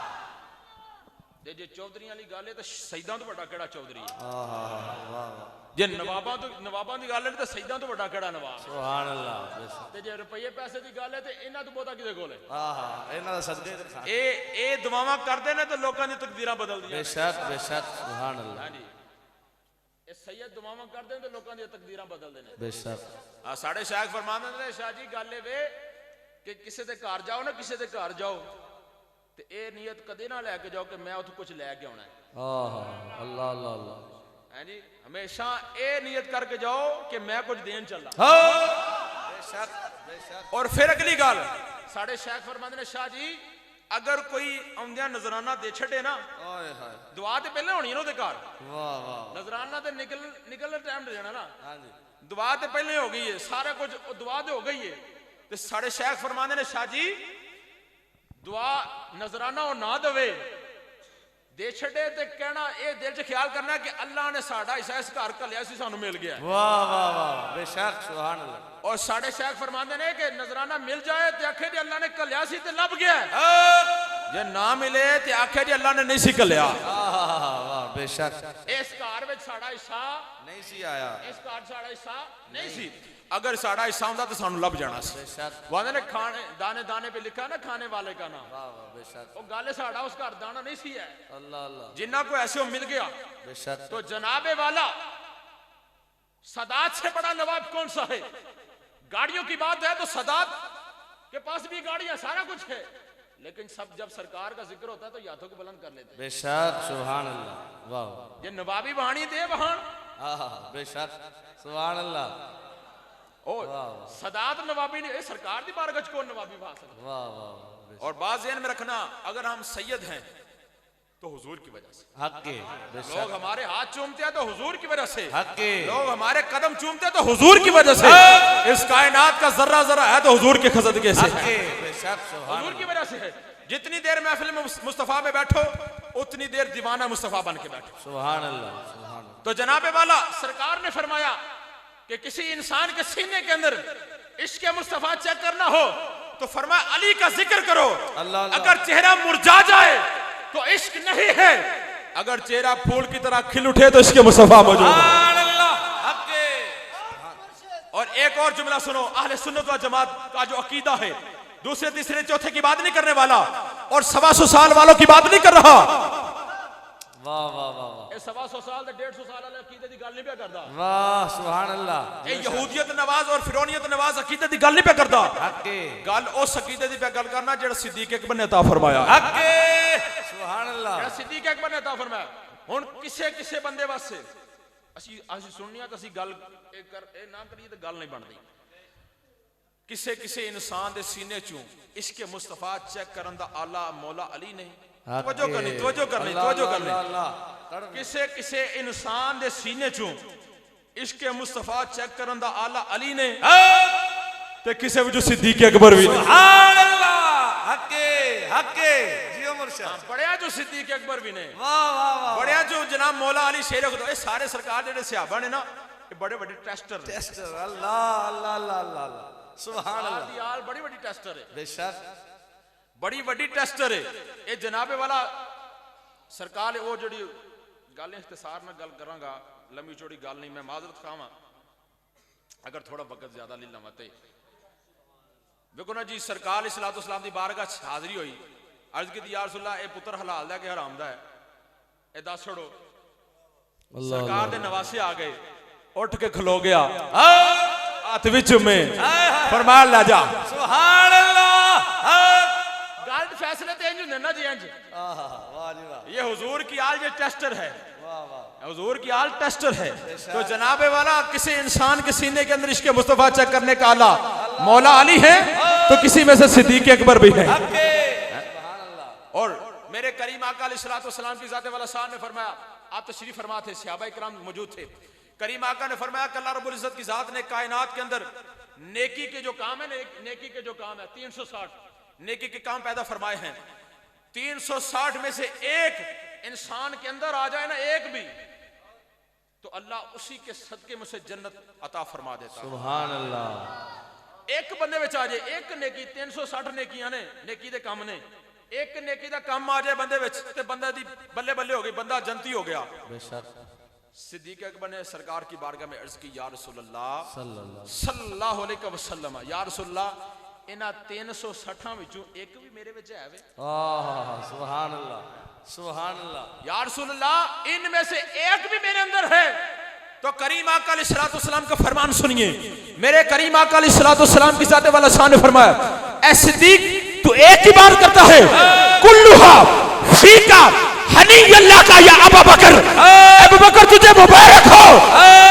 जे चौधरी वाली गल है तो सईदां तो बड़ा केड़ा चौधरी है। वाह। जे नवाबां दी गल है तो सईदां तो बड़ा केड़ा नवाब। सुभान अल्लाह। बेशक। ते जे रुपये पैसे की गल है तो इन्हां तो बहुता किदे कोल है। इन्हां दा सदके ते खा। ए दुआवां करदे ने तो लोकां दी तकदीरां बदल दियां। बेशक बेशक। सुभान अल्लाह। हां जी, ए सैयद दुआवां करदे ने तो लोकां दी तकदीरां बदल दे ने। बेशक। साडे शायख फरमांदे ने शाह जी गल ए वे कि किसी दे घर जाओ ना, किसी दे घर जाओ ਤੇ ਇਹ ਨੀਅਤ ਕਦੇ ਨਾ ਲੈ ਕੇ ਜਾਓ ਕਿ ਮੈਂ ਉੱਥੇ ਕੁਝ ਲੈ ਕੇ ਆਉਣਾ ਹੈ। आहा अल्लाह अल्लाह अल्लाह है जी, हमेशा ये नियत करके जाओ कि मैं कुछ देन चला। बेशक बेशक। और फिर अगली गल साढ़े शेख फरमाते ने, शाह जी अगर कोई आउंदियां नजराना दे छड़े ना, ओए हाय दुआ ते पहले होनी है ना घर, वाह वाह नजराना ते निकलने टाइम दे जाना ना, हां जी दुआ ते पहले हो गई है, सारा कुछ दुआ ते हो गई है। तो साढ़े शेख फरमाते ने, शाह जी दुआ नजराना वो ना दवे, दे छड़े ते कहना ये दिल च ख्याल करना कि अल्लाह ने साडा हिस्सा इस घर घलिया सी, सानू मिल गया। वाह वाह वाह बेशक सुभान अल्लाह। और साढ़े शेख फरमाते ने कि नजराना मिल जाए तो आखे जी अल्लाह ने घलिया सी ते लभ गया, जे ना मिले तो आखे जी अल्लाह ने नहीं सी घलिया। वाह बेशक। इस घर में साडा हिस्सा नहीं सी आया, इस घर साडा हिस्सा नहीं सी, अगर साडा हिस्सा होंदा तो सानू लभ जाना सी। बेशक। वो ने खाने दाने दाने पे लिखा ना खाने वाले का नाम, वाह वाह बेशक। वो गल साडा उस घर दाना नहीं सी है, अल्लाह अल्लाह जिन्ना को ऐसे हो मिल गया। बेशक। तो जनाबे वाला सदात से बड़ा नवाब कौन सा है? गाड़ियों की बात है तो सदात के पास भी गाड़ियां सारा कुछ है, लेकिन सब जब सरकार का जिक्र होता है तो हाथों को बुलंद कर लेते हैं। बेशक सुभान अल्लाह। वाह ये नवाबी बहानी दे बहान आहा बेशक सुभान अल्लाह। और सदात नवाबी ने सरकार दी बारगाह च कौन नवाबी बहा सकता। वाह वाह। और बात ज़हन में रखना, अगर हम सैयद हैं तो हुजूर की वजह से, हक के बेशक। लोग हमारे हाथ चूमते हैं तो हुजूर की वजह से, हक के लोग हमारे कदम चूमते हैं तो हुजूर की वजह से, इस कायनात का जर्रा जर्रा है तो हुजूर के खज़दके से, हक के बेशक सुभान हुजूर की वजह से है। जितनी देर महफिल में मुस्तफा में बैठो उतनी देर दीवाना मुस्तफा बन के बैठो। सुभान अल्लाह सुभान। तो जनाबे वाला सरकार ने फरमाया कि किसी इंसान के सीने के अंदर इश्क मुस्तफा चेक करना हो तो फरमाया अली का जिक्र करो। अल्लाह अल्लाह। अगर चेहरा मुरझा जाए तो इश्क नहीं है, अगर चेहरा फूल की तरह खिल उठे तो इसके मुस्तफा मौजूद है। हक के। और एक और जुमला सुनो, अहले सुन्नत व जमात का जो अकीदा है, दूसरे तीसरे चौथे की बात नहीं करने वाला और 125 साल वालों की बात नहीं कर रहा। वाह वाह वाह। 125 साल 150 साल वाले अकीदे की गल नहीं पे करदा। वाह सुभान अल्लाह। ये यहूदियत नवाज और फिरौनियत नवाज अकीदे की गल नहीं पे करदा। हक के। गल उस अकीदे दी पे गल करना जेड़ा सिद्दीक अकबर ने अता फरमाया। हक के सुभान अल्लाह। जेड़ा सिद्दीक अकबर ने अता फरमाया। हुन किसे किसे बंदे वास्ते ਅਸੀਂ ਸੁਣਨੀਆਂ ਤਾਂ ਅਸੀਂ ਗੱਲ ਇਹ ਨਾ ਕਰੀਏ ਤਾਂ ਗੱਲ ਨਹੀਂ ਬਣਦੀ। ਕਿਸੇ ਕਿਸੇ ਇਨਸਾਨ ਦੇ ਸੀਨੇ ਚੋਂ ਇਸ਼ਕ ਮੁਸਤਫਾ ਚੈੱਕ ਕਰਨ ਦਾ ਆਲਾ ਮੌਲਾ ਅਲੀ ਨੇ। ਤਵੱਜੋ ਕਰਨੀ ਤਵੱਜੋ ਕਰਨੀ ਤਵੱਜੋ ਕਰਨੀ। ਕਿਸੇ ਕਿਸੇ ਇਨਸਾਨ ਦੇ ਸੀਨੇ ਚੋਂ ਇਸ਼ਕ ਮੁਸਤਫਾ ਚੈੱਕ ਕਰਨ ਦਾ ਆਲਾ ਅਲੀ ਨੇ ਤੇ ਕਿਸੇ ਵਿੱਚੋਂ ਸਿੱਦੀਕ ਅਕਬਰ ਵੀ ਨੇ। सुभान अल्लाह। हक के हक के जियो मुर्शिद। बड़िया जो सिद्दीक अकबर भी ने, वाह वाह वाह। बड़िया जो जनाब मौला अली शेर खुदा, ये सारे सरकार जेडे सहाबा ने ना ये बड़े बड़े टेस्टर ने। टेस्टर अल्लाह अल्लाह अल्लाह अल्लाह सुभान सरकार अल्लाह। दी आल बड़ी बड़ी टेस्टर है, बेशक बड़ी बड़ी टेस्टर है। ये जनाबे वाला सरकार वो जड़ी गल इख्तिसार में गल करांगा, लंबी चौड़ी गल नहीं, मैं माजरत खावा अगर थोड़ा वक्त ज्यादा ले लवां ते। देखो ना जी, सरकार इस्लातो इस्लाम दी बारगाह च हाजरी हुई, अर्ज की या रसूलल्लाह ये पुत्र हलाल दा कि हराम दा है, ये दस छोड़ो। सरकार दे नवासे आ गए, उठ के खलो गया, हाथ विच में फरमाया ला जा। सुभान अल्लाह। गल फैसले ते इंज हुंदे ना जी, इंज। वाह जी वाह। ये हुजूर की आल जो टेस्टर है, वाह वाह। हुजूर की आल टेस्टर है। तो जनाबे वाला किसी इंसान के सीने के अंदर इश्क मुस्तफा चेक करने का आला मौला अली है तो किसी में से सिद्दीक अकबर भी है। और मेरे करीम आका अलैहिस्सलातु वस्सलाम की जाते वाला शान ने फरमाया, आप तशरीफ फरमा थे, सहाबा इकराम मौजूद थे। करीम आका ने फरमाया कि अल्लाह रब्बुल इज्जत की जात ने कायनात के अंदर नेकी के जो काम है, नेकी के जो काम है 360 नेकी के काम पैदा फरमाए हैं। 360 में से एक इंसान के अंदर आ जाए ना, एक भी, तो अल्लाह उसी के सदके में से जन्नत अता फरमा देता। सुभान अल्लाह। एक बंदे में आ जाए, एक नेकी 360 नेकियां ने, नेकी दे काम ने, एक नेकी दा काम आ जाए बंदे विच ते बंदा दी बल्ले बल्ले हो गई, बंदा जन्नती हो गया। बेशक। सिद्दीक अकबर ने सरकार की बारगाह में अर्ज की, या रसूलल्लाह सल्लल्लाहु अलैहि वसल्लम, या रसूलल्लाह इना 360 विचों एक भी मेरे विच है वे। सुभान अल्लाह सुभान अल्लाह। या रसूलल्लाह इनमें से एक भी मेरे अंदर है। तो करीम आका अलैहिस्सलातु वस्सलाम का फरमान सुनिए, मेरे करीम आका अलैहिस्सलातु वस्सलाम की जाते वाला शान ने फरमाया, ऐ सिद्दीक तू एक ही बात करता है कुल्लुहा फीका हनी अल्लाह का या अबू बकर, अबू बकर तुझे मुबारक हो,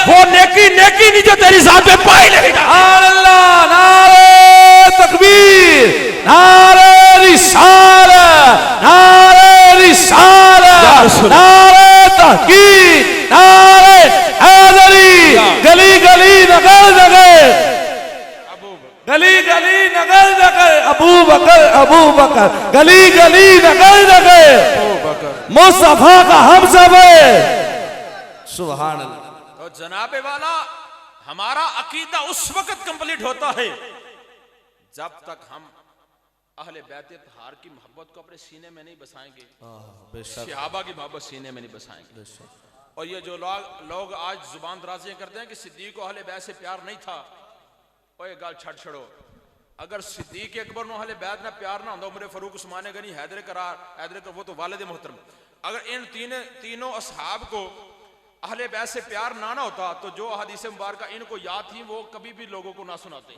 वो नेकी नेकी नहीं जो तेरी जात में पाई नहीं जाती। अल्लाह, नारे तकबीर, नारे रिसालत, नारे रिसालत, नारे तहकीक, नारे हैदरी, गली गली नगर नगर, गली गली नगर नगर, अबू बकर, अबू बकर, गली गली नगर नगर, मुस्तफा का हम सब है। सुभान अल्लाह। तो जनाबे वाला हमारा अकीदा उस वक्त कंप्लीट होता है जब तक हम अहले बैत तहार की मोहब्बत को अपने सीने में नहीं बसाएंगे, सहाबा की मोहब्बत सीने में नहीं बसाएंगे। और ये जो लोग आज जुबान दराजियां करते हैं कि सिद्दीक को अहले बैत से प्यार नहीं था, और ये गल छड़ छड़ो। अगर सिद्दीक अकबर नो अहले बैत में प्यार ना होता, उमर फारूक उस्मान गनी हैदर करार, हैदर कर वो तो वालिद मोहतरम, अगर इन तीनों असहाब को अहले बैत से प्यार ना होता तो जो हदीस मुबारक इनको याद थी वो कभी भी लोगों को ना सुनाते।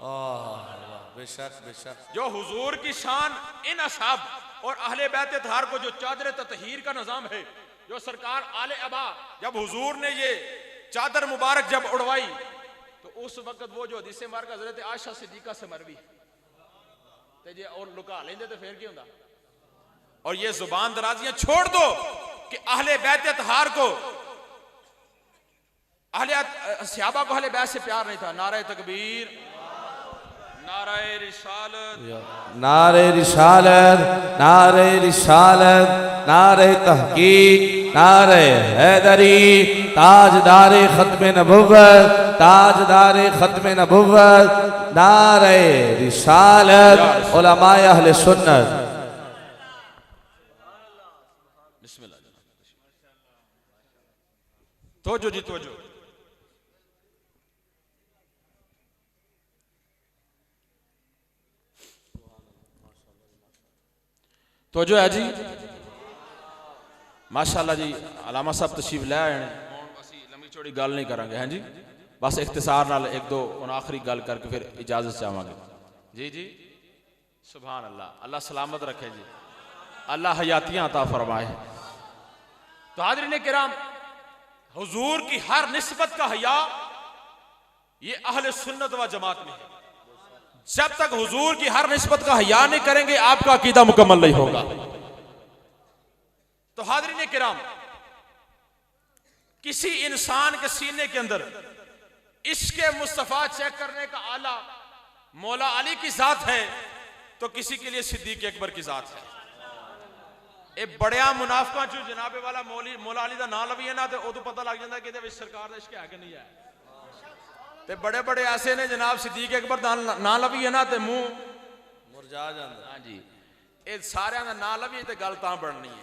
बेशक बेशक। जो हुजूर की शान इन असहाब और अहले बैत तहार को जो चादर ततहीर का निजाम है, जो सरकार आले अबा जब हुजूर ने ये चादर मुबारक जब उड़वाई तो उस वक्त वो जो हदीस मुबारक हजरत आयशा सिद्दीका से मरवी ते जे और लुका लेंदे तो फिर की होंदा। और ये जुबान दराजियां छोड़ दो कि अहले बैत तहार को सहाबा को अहले बैत से प्यार नहीं था। नारे तकबीर, नारे रिसालत, नारे रिसालत, नारे रिसालत, नारे तहकीक, नारे हैदरी, ताजदारे खत्म नबुव्वत, ताजदारे खत्म नबुव्वत, नारे रिसालत, उलमाए अहले सुन्नत। बिस्मिल्लाह। तोजो जी तोजो। तो जो है जी माशाअल्लाह जी, अलामा साहब तशरीफ ले आए हैं, असी लंबी चौड़ी गल नहीं करांगे। हैं जी, बस इख्तिसार नाल एक दो आखिरी गल करके फिर इजाजत चाहांगे। जी जी, सुभान अल्लाह, अल्लाह सलामत रखे जी, अल्लाह हयातियां अता फरमाए। तो हाज़रीन किराम, हुजूर की हर निस्बत का हया ये अहले सुन्नत व जमात में है। जब तक हुजूर की हर निस्बत का हया नहीं करेंगे आपका अकीदा मुकम्मल नहीं होगा। तो हाज़रीन किराम, किसी इंसान के सीने के अंदर इश्क़े मुस्तफ़ा चेक करने का आला मौला अली की जात है तो किसी के लिए सिद्दीक़ अकबर की जात है। ए बड़िया मुनाफिका जो जनाबे वाला मौला अली का नाम लवी है ना, तो उदों पता लग जाता कि सरकार का इश्क है कि नहीं है। ते बड़े बड़े ऐसे ने जनाब सिद्दीक़ अकबर ना लवी है ना तो मुंह मुरझा जाता। हाँ जी, ये सारे का ना लवी तो गल तां बननी है।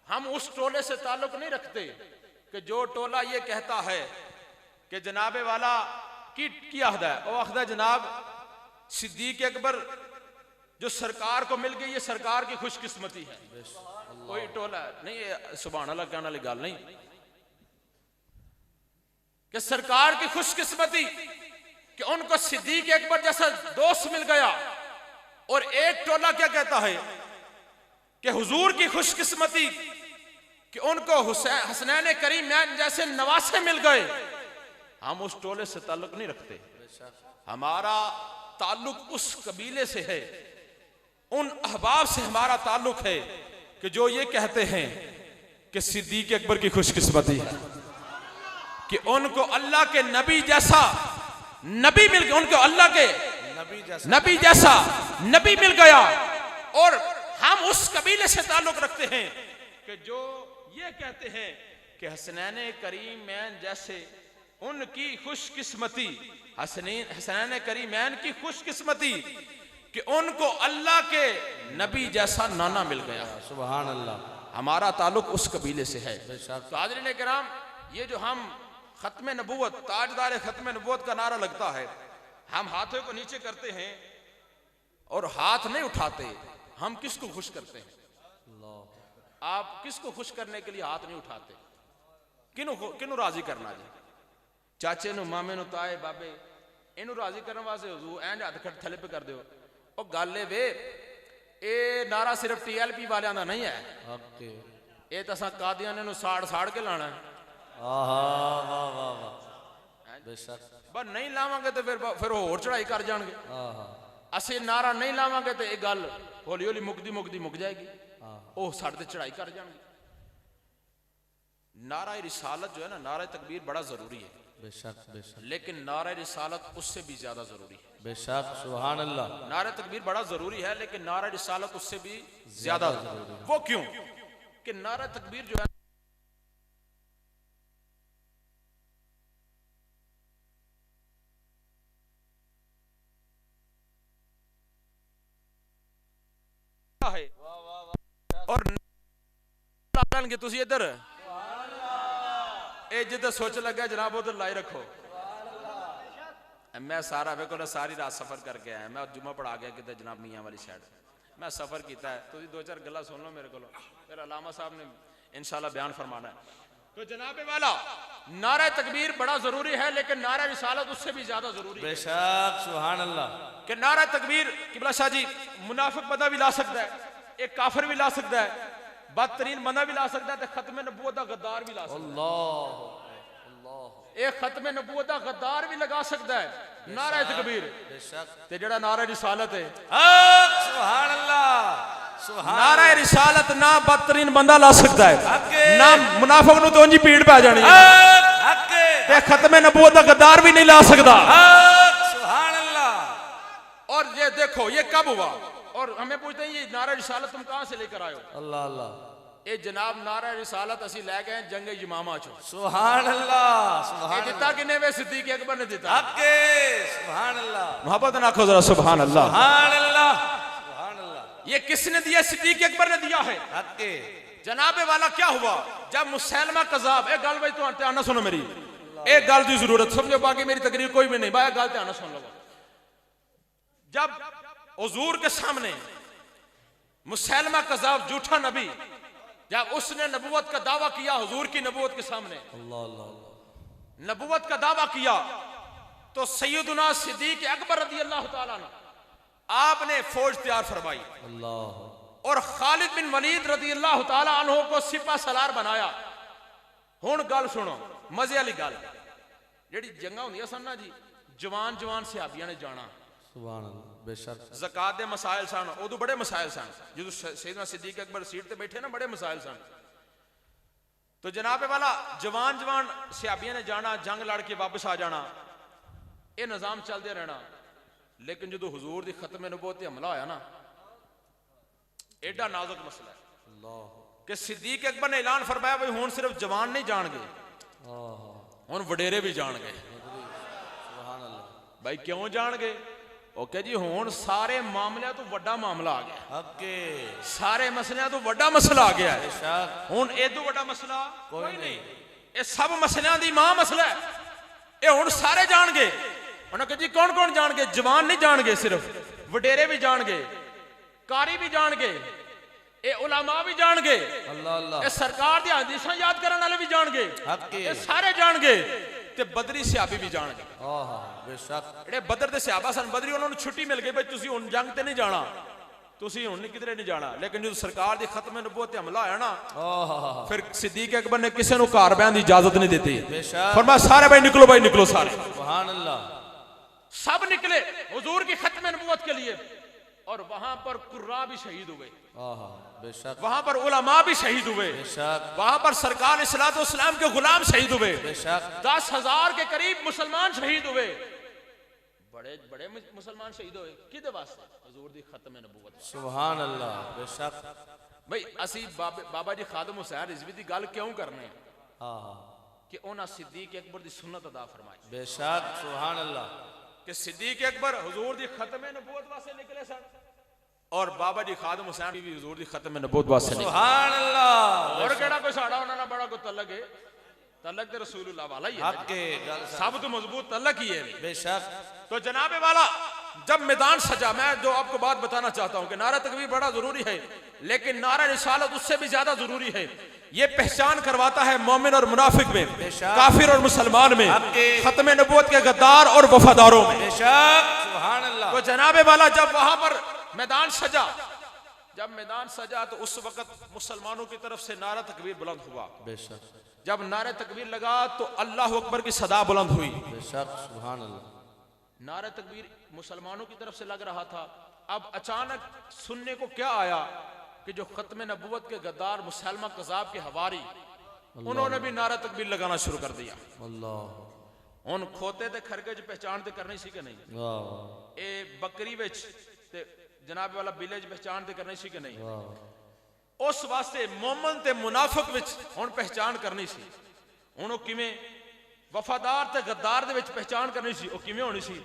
हम उस टोले से ताल्लुक नहीं रखते कि जो टोला ये कहता है कि जनाबे वाला की अहद है, वो अहद है जनाब सिद्दीक़ अकबर जो सरकार को मिल गई, ये सरकार की खुशकिस्मती है। कोई टोला नहीं, ये सुभान अल्लाह कहने वाली गल नहीं कि सरकार की खुशकिस्मती कि उनको सिद्दीक़ अकबर जैसा दोस्त मिल गया। और एक टोला क्या कहता है कि हुजूर की खुशकिस्मती कि उनको हसनैन करीमैन जैसे नवासे मिल गए। हम उस टोले से ताल्लुक नहीं रखते, हमारा ताल्लुक उस कबीले से है, उन अहबाब से हमारा ताल्लुक है कि जो ये कहते हैं कि सिद्दीक़ अकबर की खुशकिस्मती है कि उनको अल्लाह के नबी जैसा नबी मिल गया, उनको अल्लाह के नबी जैसा नबी मिल गया। और हम उस कबीले से ताल्लुक रखते हैं कि जो ये कहते हैं कि हसनैन करीमैन जैसे उनकी खुशकिस्मती, हसनैन करीमैन की खुशकिस्मती कि उनको अल्लाह के नबी जैसा नाना मिल गया। सुभान अल्लाह। हमारा ताल्लुक उस कबीले से है। तो हाज़रीन किराम, ये जो हम खत्म नबूवत, ताजदार खत्म नबूवत का नारा लगता है, हम हाथों को नीचे करते हैं और हाथ नहीं उठाते। हम किसको खुश करते हैं? आप किसको खुश करने के लिए हाथ नहीं उठाते? किनू राजी करना जी? चाचे नु, मामे नु, ताए बाबे, इनू राजी करने वास्ते हुजूर एंज हाथ खट थले पे कर दो। और गल वे ਇਹ ਨਾਰਾ ਸਿਰਫ TLP ਵਾਲਿਆਂ ਦਾ ਨਹੀਂ ਹੈ, हक ਇਹ ਤਾਂ ਅਸਾਂ ਕਾਦੀਆਨੇ ਨੂੰ ਸਾੜ ਕੇ ਲਾਣਾ ਹੈ। आहा वाह वाह वाह बेशक ਬਸ ਨਹੀਂ ਲਾਵਾਂਗੇ ਤੇ ਫਿਰ ਹੋਰ ਚੜਾਈ ਕਰ ਜਾਣਗੇ। आहा ਅਸੀਂ ਨਾਰਾ ਨਹੀਂ ਲਾਵਾਂਗੇ ਤੇ ਇਹ ਗੱਲ ਹੌਲੀ ਹੌਲੀ ਮੁੱਕਦੀ ਮੁੱਕ ਜਾਏਗੀ, ਉਹ ਸਾਡੇ ਤੇ ਚੜਾਈ ਕਰ ਜਾਣਗੇ। नारा रिसालत जो है ना, नारा तकबीर बड़ा जरूरी है, बेशक बेशक, लेकिन नारा रिसालत उससे भी ज्यादा जरूरी है। बेशक सुभान अल्लाह। नारा तकबीर बड़ा जरूरी है लेकिन नारा रिसालत उससे भी ज्यादा जरूरी है। वो क्यों कि नारा तकबीर जो है और तुसी इधर जिधर सोच लगा जनाब उधर लाई रखो। मैं सारा वे को सारी रात सफर करके आया, मैं जुम्मा पढ़ा गया कि जनाब मियाँ वाली साइड मैं सफर किया है। तो दो चार गल्ला सुन लो मेरे को, फिर अलामा साहब ने इंशाल्लाह बयान फरमाना है। तो जनाब वाला नारा तकबीर बड़ा जरूरी है लेकिन नारा रिसालत उससे भी ज्यादा जरूरी है। बेशक सुभान अल्लाह। कि नारा तकबीर किबला शाह जी मुनाफिक बंदा भी ला सकता है, एक काफिर भी ला सकता है, बदतरीन बंदा भी ला सकता है, खत्म नबूवत दा गद्दार भी ला सकता है। एक खत्म नबूवत दा गद्दार भी लगा सकता है नारा तकबीर। ते जेड़ा नारा रिसालत है, सुभान अल्लाह सुभान नारा रिसालत ना बदतरीन बंदा ला सकता है, ना मुनाफिक नु तो उंजी पीड़ पै जानी है, ते खत्म नबूवत दा गद्दार भी नहीं ला सकता। सुभान अल्लाह। और ये देखो ये कब हुआ, और हमें पूछते हैं ये नारा रिसालत तुम कहां से लेकर आए हो? अल्लाह अल्लाह। ये जनाब नारा रिसालत असी लै गए जंग यमामा चो। सुभान अल्लाह सुभान दिता किने वे सिद्दीक अकबर ने दिता। सुभान अल्लाह। मोहब्बत ना खो जरा सुभान अल्लाह। सुभान अल्लाह सुभान अल्लाह। ये किसने दिया? सिद्दीक अकबर ने दिया है। जनाबे वाला क्या हुआ जब मुसैलमा कज़ाब, एक गल भाई तो ध्यान सुनो मेरी, एक गल की जरूरत समझो, बाकी मेरी तकरीर कोई भी नहीं, भाई गल ध्यान सुन लो। जब हुजूर के सामने मुसैलमा कज़ाब झूठा नबी, जब उसने नबूवत का दावा किया हुजूर की नबूवत के सामने, नबूवत का दावा किया, तो सैयदुना सिद्दीक अकबर रज़ी अल्लाह ताला अन्हु आपने फौज तैयार फरमाई और खालिद बिन वलीद रज़ी अल्लाह ताला अन्हु को सिपा सलार बनाया। हुण गल सुनो मजे वाली गल, जेड़ी जंगा होंदियां सन ना जी, जवान जवान सहाबियां ने जाना। सुभान अल्लाह। बेशक ज़कात दे मसाइल सन, उदों बड़े मसाइल सन, जो सैयदना सिद्दीक अकबर सीट ते बैठे ना बड़े मसाइल सन। तो जनाबे वाला जवान जवान सहाबियां ने जाना, जंग लड़ के वापस आ जाना, ये निजाम चलते रहना। लेकिन जो हुजूर दी खत्म नबूवत ते हमला होया ना, एडा नाजुक मसला है कि सिद्दीक अकबर ने ऐलान फरमाया भाई हुण सिर्फ जवान नहीं जाणगे, हुण वडेरे भी जाणगे। भाई क्यों जाणगे? ओके जी हुण सारे मामलियां तो वड्डा मामला आ गया, सारे मसलियां तो वड्डा मसला आ गया है। हुण इदू वड्डा मसला कोई नहीं, ये सब मसलियां दी मां मसला है। ये हुण सारे जाणगे। उन्होंने कहा जी कौन कौन जाणगे? जवान नहीं जाणगे, सिर्फ वडेरे भी जाणगे, कारी भी जाणगे, ये उलमा भी जाणगे, अल्लाह अल्लाह, ये सरकार दी हदीसां याद करने वाले भी जाणगे, ये सारे जाणगे, ते बदरी सहाबी भी जाणगे। बेशक जेड़े बदर दे सहाबा सन, बदरी उन्होंने छुट्टी मिल गई भाई तुसी हुण जंग ते नहीं जाना, तुसी हुण किधरे नहीं जाना। लेकिन जो सरकार दी खत्म नबूवत ते हमला होया ना, फिर सिद्दीक अकबर ने किसी नूं घर बहन दी इजाजत नहीं दी। फरमाया सारे भाई निकलो, भाई निकलो सारे। सुभान अल्लाह। सब निकले हुजूर की खत्म नबूवत के लिए, और वहां पर कुर्रा भी शहीद हुए, बेशक वहां पर उलमा भी शहीद हुए, वहां पर सरकार इस्लात व इस्लाम के गुलाम शहीद हुए, 10,000 के करीब मुसलमान शहीद हुए, बड़े बड़े मुसलमान शहीद हुए। किदे वास्ते? हुजूर दी खत्म नबूवत। सुभान अल्लाह। बेशक भाई असी बाबा जी खादम हुसैन रिजवी दी गल क्यों करने कि उन्हां सिद्दीक अकबर दी सुन्नत अदा फरमाई। बेशक सुभान अल्लाह। कि सिद्दीक अकबर हुजूर दी खत्म नबूवत वास्ते निकले सन, और बाबा जी खादम हुसैन भी हुजूर दी खत्म नबूवत वास्ते निकले। सुभान अल्लाह। और केड़ा कोई साडा उन्हां नाल बड़ा कोई तलक है? तलक ते रसूलुल्लाह वाला ही है, सब तो मजबूत तलक ही है। बेशक। तो जनाबे वाला जब मैदान सजा, मैं जो आपको बात बताना चाहता हूं कि नारा तकबीर बड़ा जरूरी है लेकिन नारा रिसालत उससे भी ज्यादा जरूरी है। ये पहचान करवाता है मोमिन और मुनाफिक में, काफिर और मुसलमान में, खत्म नबूवत के गद्दार और वफादारों में। सुभान अल्लाह। तो जनाबे वाला जब वहां पर मैदान सजा जब मैदान सजा तो उस वक्त मुसलमानों की तरफ से नारा तकबीर बुलंद हुआ। बेशक जब नारा तकबीर लगा तो अल्लाह अकबर की सदा बुलंद हुई। बेशक सुभान अल्लाह। नारा तकबीर मुसलमानों की तरफ से लग रहा था। अब अचानक सुनने को क्या आया कि जो खत्म नबूवत के गद्दार मुसलमा कज़ाब के हवारी, उन्होंने भी नारा तकबीर लगाना शुरू कर दिया। अल्लाह उन खोते ते खरगे च पहचान ते करनी सी कि नहीं, वाह ए बकरी विच ते जनाब वाला बिले च पहचान ते करनी सी कि नहीं। वाह उस वास्ते मोमन ते मुनाफिक विच हुण पहचान करनी सी। हुण ओ किवें वफादार ते गद्दार दे विच पहचान करनी सी, ओ किवें होनी सी।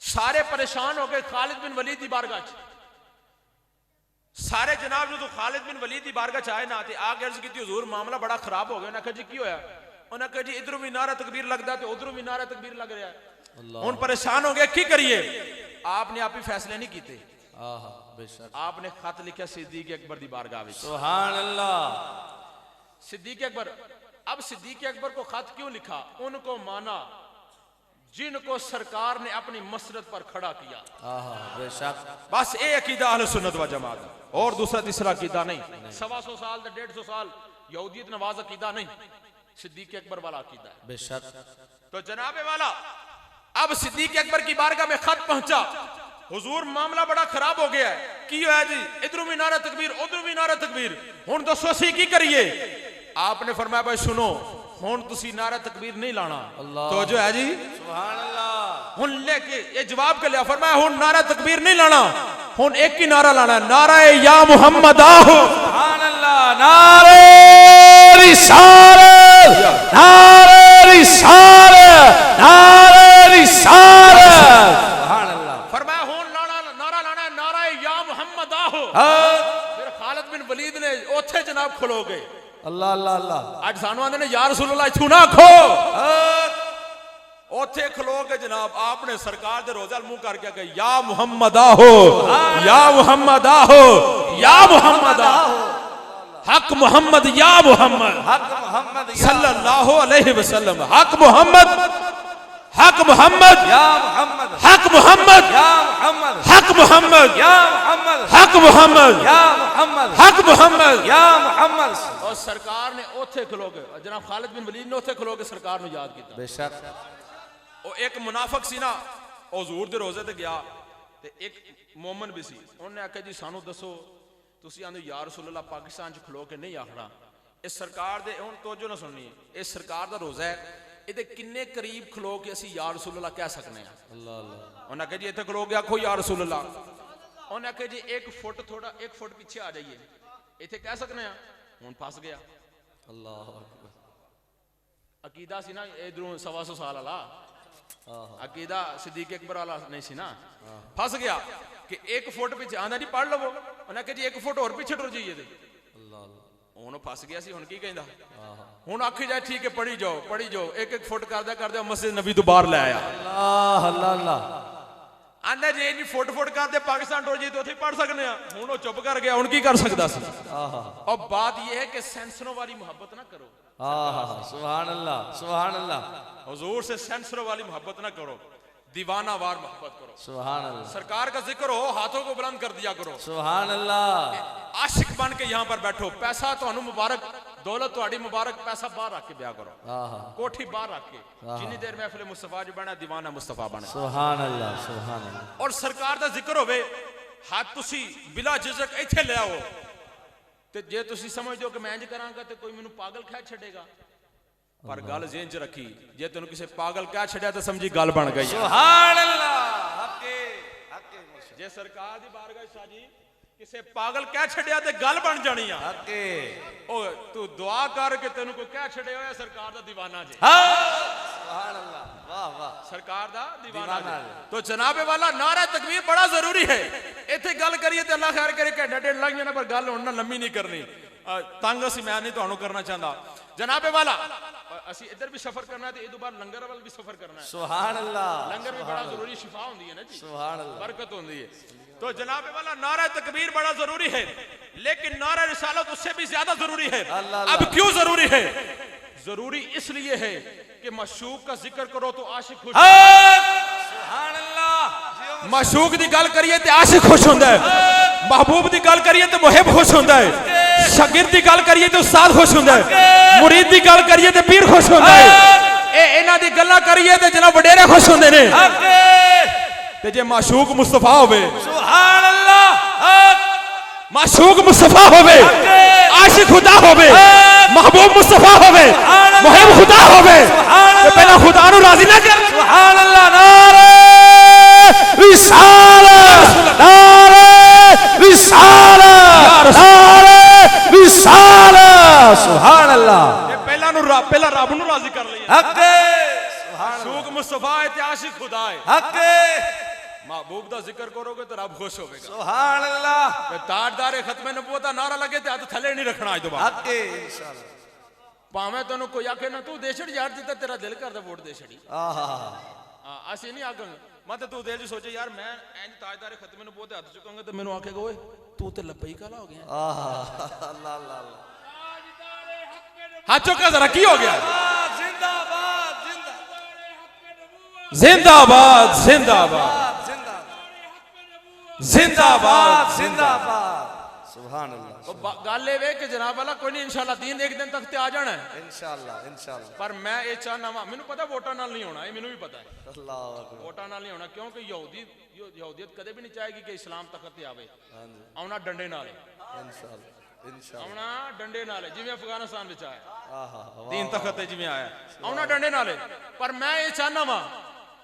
सारे परेशान हो गए खालिद बिन वलीद दी बारगाह च। सारे जनाब जो खालिद बिन वलीद दी बारगाह च आए ना ते आके अर्ज कीती हुजूर मामला बड़ा खराब हो गया। उन्हें कहा जी की होया? उन्हें कहा जी इधरों भी नारा तकबीर लगदा ते उधरों भी नारा तकबीर लग रहा है। हुण परेशान हो गए की करिए? आपने आप ही फैसले नहीं कीते। बेशक आपने खत लिखा सिद्दीक अकबर दी बारगाह में। सुभान अल्लाह। सिद्दीक अकबर, अब सिद्दीक अकबर को खत क्यों लिखा? उनको माना जिनको सरकार ने अपनी मसरत पर खड़ा किया। बेशक बस ये अकीदा अहले सुन्नत व जमात है, और दूसरा तीसरा अकीदा नहीं। 125 साल 150 साल यहूदियत नवाज अकीदा नहीं, सिद्दीक अकबर वाला अकीदा है। बेशक तो जनाबे वाला अब सिद्दीक अकबर की बारगाह में खत पहुंचा, हुजूर मामला बड़ा खराब हो गया है। की होया जी? इधरों भी नारा तकबीर उधरों भी नारा तकबीर, हुण दसो असीं की करिए? आपने फरमाया भाई सुनो, हुण तुसी नारा तकबीर नहीं लाना। तो जो है जी सुभान अल्लाह। हुण लेके ये जवाब के लिया, फरमाया हुण नारा तकबीर नहीं लाना, हुण एक ही नारा लाना है, नारा या मुहम्मद आहो। सुभान अल्लाह। नारे रिसालत, नारे रिसालत, नारे रिसालत। सुभान अल्लाह। फरमाया हुण नारा लाना है, नारा या मुहम्मद आहो। फिर खालिद बिन वलीद ने ओथे जनाब खलो गए। अल्लाह अल्लाह अल्लाह। आज सानू आंदे ने या रसूल अल्लाह इथों ना खो। ओथे खलो के जनाब आपने सरकार दे रोज़ा मुंह करके कहा या मुहम्मद आहो, या मुहम्मद आहो, या मुहम्मद आहो, हक मुहम्मद, या मुहम्मद, हक मोहम्मद सल्लल्लाहु अलैहि वसल्लम, हक मुहम्मद, हक मुहम्मद, या मोहम्मद, हक मुहम्मद, या मोहम्मद, हक मुहम्मद, या मोहम्मद, हक मुहम्मद, या मोहम्मद, हक मुहम्मद, या मोहम्मद। और सरकार ने ओथे खलो के, जनाब खालिद बिन वलीद ने ओथे खलो के सरकार ने याद किया। बेशक ਉਹ ਇੱਕ ਮੁਨਾਫਿਕ ਸੀ ਨਾ, ਉਹ ਹਜ਼ੂਰ ਦੇ ਰੋਜ਼ੇ ਤੇ ਗਿਆ ਤੇ ਇੱਕ ਮੂਮਨ ਵੀ ਸੀ। ਉਹਨੇ ਆਖਿਆ ਜੀ ਸਾਨੂੰ ਦੱਸੋ, ਤੁਸੀਂ ਆਂਦੇ ਯਾ ਰਸੂਲ ਅੱਲਾਹ ਪਾਕਿਸਤਾਨ 'ਚ ਖਲੋ ਕੇ ਨਹੀਂ ਆਖਣਾ। ਇਹ ਸਰਕਾਰ ਦੇ ਹੁਣ ਤੋਜੋ ਨਾ ਸੁਣਨੀ, ਇਹ ਸਰਕਾਰ ਦਾ ਰੋਜ਼ਾ ਹੈ, ਇਹਦੇ ਕਿੰਨੇ ਕਰੀਬ ਖਲੋ ਕੇ ਅਸੀਂ ਯਾ ਰਸੂਲ ਅੱਲਾਹ ਕਹਿ ਸਕਨੇ ਆ। ਅੱਲਾਹ ਅੱਲਾਹ। ਉਹਨੇ ਆਖਿਆ ਜੀ ਇੱਥੇ ਖਲੋ ਕੇ ਆਖੋ ਯਾ ਰਸੂਲ ਅੱਲਾਹ। ਉਹਨੇ ਆਖਿਆ ਜੀ 1 ਫੁੱਟ ਥੋੜਾ 1 ਫੁੱਟ ਪਿੱਛੇ ਆ ਜਾਈਏ, ਇੱਥੇ ਕਹਿ ਸਕਨੇ ਆ। ਹੁਣ ਫਸ ਗਿਆ। ਅੱਲਾਹੁ ਅਕਬਰ। ਅਕੀਦਾ ਸੀ ਨਾ ਇਧਰੋਂ 125 ਸਾਲ ਵਾਲਾ अकीदा सिद्दीक अकबर वाला नहीं सी ना। फस गया कि 1 फुट पीछे आंदा जी पढ़ लवो। उन्हें कहा जी 1 फुट और पीछे टुर जाइए। हुण फस गया सी, हुण की कहंदा? हुण आखी जाए ठीक है पढ़ी जाओ पढ़ी जाओ। 1-1 फुट करदे करदे मस्जिद नबी तो बाहर ले आया। अल्लाह अल्लाह अल्लाह। आंदा जी जी फुट फुट करदे पाकिस्तान टुर जाइए तो उत्थे पढ़ सकने आ। हुण वो चुप कर गया, हुण की कर सकदा सी। और बात यह है कि सेंसरों वाली मोहब्बत ना करो। सुभान अल्लाह सुभान अल्लाह। हुजूर से सेंसरों वाली मोहब्बत ना करो, दीवाना वार मोहब्बत करो। सुभान अल्लाह। सरकार का जिक्र हो, हाथों को बुलंद कर दिया करो। सुभान अल्लाह। आशिक बन के यहाँ पर बैठो। पैसा तो मुबारक, दौलत तो मुबारक, पैसा बाहर रख के ब्याह करो, कोठी बाहर रख के। जितनी देर महफिल मुस्तफा जी बना, दीवाना मुस्तफा बना। सुभान अल्लाह सुभान अल्लाह। और सरकार का जिक्र होवे, हाथ तुसी बिला झिझक इत्थे ले आओ। ते जे तुसी समझ दो कि मैं इंज करांगा ते कोई मैनू पागल कह छड़ेगा, पर गल जेन च रखी, जे तेन किसी पागल कह छड़िया तो समझी गल बन गई। सुभान अल्लाह। हके हके। जे सरकार दी बारगाह साजी किसे पागल कह छड़िया तो गल बन जानी है। हके। ओ तू दुआ कर के तेन कोई कह छड़े होया सरकार दा दीवाना जे। सुभान अल्लाह। वाह वाह। सरकार दा दीवाना जे। तो जनाबे वाला नारा तकबीर बड़ा जरूरी है। इत्थे गल करिए तो अल्लाह खैर करे, घंटा डेढ़ लग जाना, पर गल हुण ना लंबी नहीं करनी। तंग असी मैं नहीं तुहानू करना चाहता। जनाबे वाला असी इधर भी सफर करना है, तो इस बार लंगर वाल भी सफर करना है। सुभान अल्लाह। लंगर भी बड़ा जरूरी, शिफा होंदी है ना जी, सुभान अल्लाह, बरकत होंदी है। तो जनाबे वाला नारा तकबीर बड़ा जरूरी है, लेकिन नारा रिसालत उससे भी ज्यादा जरूरी है। अब क्यों जरूरी है? जरूरी इसलिए है कि मशूक का जिक्र करो तो आशिक खुश। सुभान अल्लाह। मशूक दी गल करिए तो आशिक खुश होंदा है, महबूब की गल करिए तो मुहिब खुश होता है, शागिर्द की गल करिए तो उस्ताद खुश होता है, मुरीद की गल करिए तो पीर खुश होता है, इन्हां दी गल्लां करिए तो जनाब वडेरे खुश होंदे ने। ते जे माशूक मुस्तफा होवे, सुभान अल्लाह, माशूक मुस्तफा होवे, आशिक खुदा होवे, महबूब मुस्तफा होवे, मुहिब खुदा होवे, ते पहला खुदा नु राजी ना कर। सुभान अल्लाह, नारे रिसालत, नारे रिसालत, नारे रिसालत, सुभान अल्लाह। पहला रब नु राजी कर लिया। हक माशूक मुस्तफा है ते आशिक खुदा है। हक महबूब दा जिक्र करोगे तो रब खुश होवेगा। सुभान अल्लाह, ताजदारे खत्मे नबूवत दा नारा लगे ते हाथ थले नहीं रखना आज तो बाद। हक इंशाअल्लाह। भावें तेन कोई आखे ना तू दे छड़ यार, जितना तेरा दिल करदा वोट दे छड़ी। आहा, असि नहीं आखंगे, मत तू दिल च सोचे यार मैं इंज ताजदारे खत्मे नबूवत हाथ चुकांगा तो मैनू आखेगा ओए तू ते लपई काला हो गया। आहा, अल्लाह अल्लाह, हाथ चुका जरा, की हो गया? जिंदाबाद, जिंदाबाद, जिंदाबाद, जिंदाबाद, जिंदाबाद, जिंदाबाद, सुभान अल्लाह। गल ये वे कि जनाब वाला कोई नहीं, इंशाल्लाह दीन एक दिन तक ते आ जाना है इंशाअल्लाह, इंशाअल्लाह। पर मैं ये चाहना वा, मैनू पता वोटां नाल नहीं होना, ये मैनू भी पता है अल्लाह अकबर। वोटां नाल नहीं होना, क्योंकि यहूदियत कदे भी नहीं चाहेगी कि इस्लाम तखत ते आवे। हां जी, आउना डंडे नाल है, इंशाअल्लाह, इंशाअल्लाह। आउना डंडे नाल है, जिवें अफगानिस्तान विच आया आहा, दीन तखत ते जिवें आया, आउना डंडे नाल है। पर मैं ये चाहना वा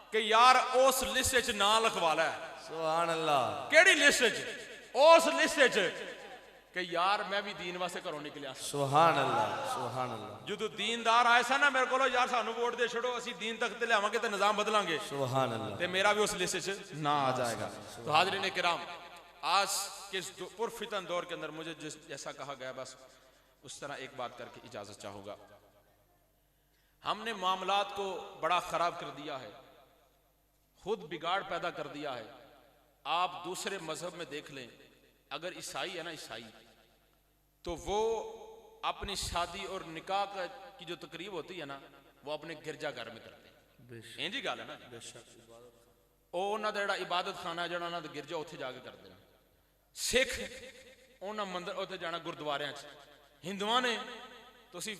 कि यार उस लिस्ट विच नाम लिखवा लै। सुभान अल्लाह। केड़ी लिस्ट विच? उस लिस्ट विच कि यार मैं भी दीन वास्ते घरों निकलिया। सुभान अल्लाह, सुभान अल्लाह। जो दीनदार आए सा ना मेरे को यार सानू वोट दे छड़ो, असी दीन तक ते लियावांगे ते निजाम बदलांगे, सुभान अल्लाह। ते मेरा भी उस लिस्ट च ना आ जाएगा। तो हाज़रीन किराम, आज के इस पुरफितन दौर के अंदर मुझे जैसा कहा गया बस उस तरह एक बात करके इजाजत चाहूंगा। हमने मामलात को बड़ा खराब कर दिया है, खुद बिगाड़ पैदा कर दिया है। आप दूसरे मजहब में देख लें, अगर ईसाई है ना, ईसाई तो वो अपनी शादी और निकाह की जो तकरीब होती है ना, वो अपने गिरजाघर में करते हैं। इंजी गल है ना, उन्होंने इबादत खाना है, जो गिरजा उत्थे जाके करते हैं। सिख उन्होंने मंदिर उत्थे जाना, गुरुद्वारियां च। हिंदुआ ने तुसी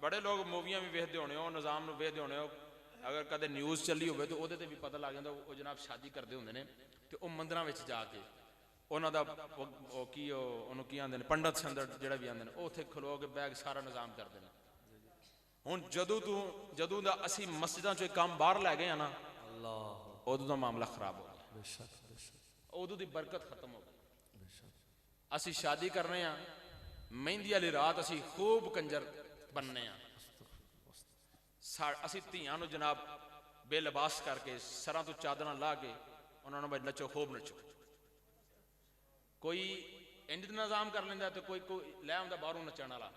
बड़े लोग मूवियां भी वेखते होने हो, निजाम नूं वेखते होने हो, अगर कदे न्यूज़ चली हो तो उहदे ते भी पता लग जाता वो जनाब शादी करते होंगे ने, तो वह मंदिरां विच जाके उन्होंने की आंदे ने पंडित संदर जिहड़ा भी आंदे ने, उत्थे खलो के बैग सारा निजाम करते हैं। हुण जदों दा असी मस्जिदां चों काम बाहर लै गए ना, उदों दा मामला खराब हो गया, उदों दी बरकत खत्म हो गई। असी शादी करने आ, मेहंदी वाली रात असी खूब कंजर बनने आ, असी धीआं नूं जनाब बेलिबास करके सरां तो चादरां ला के उन्होंने भाई नचो, खूब नचो। कोई इंज निजाम कर लेंदा तो कोई लै आंदा बाहरों नचण वाला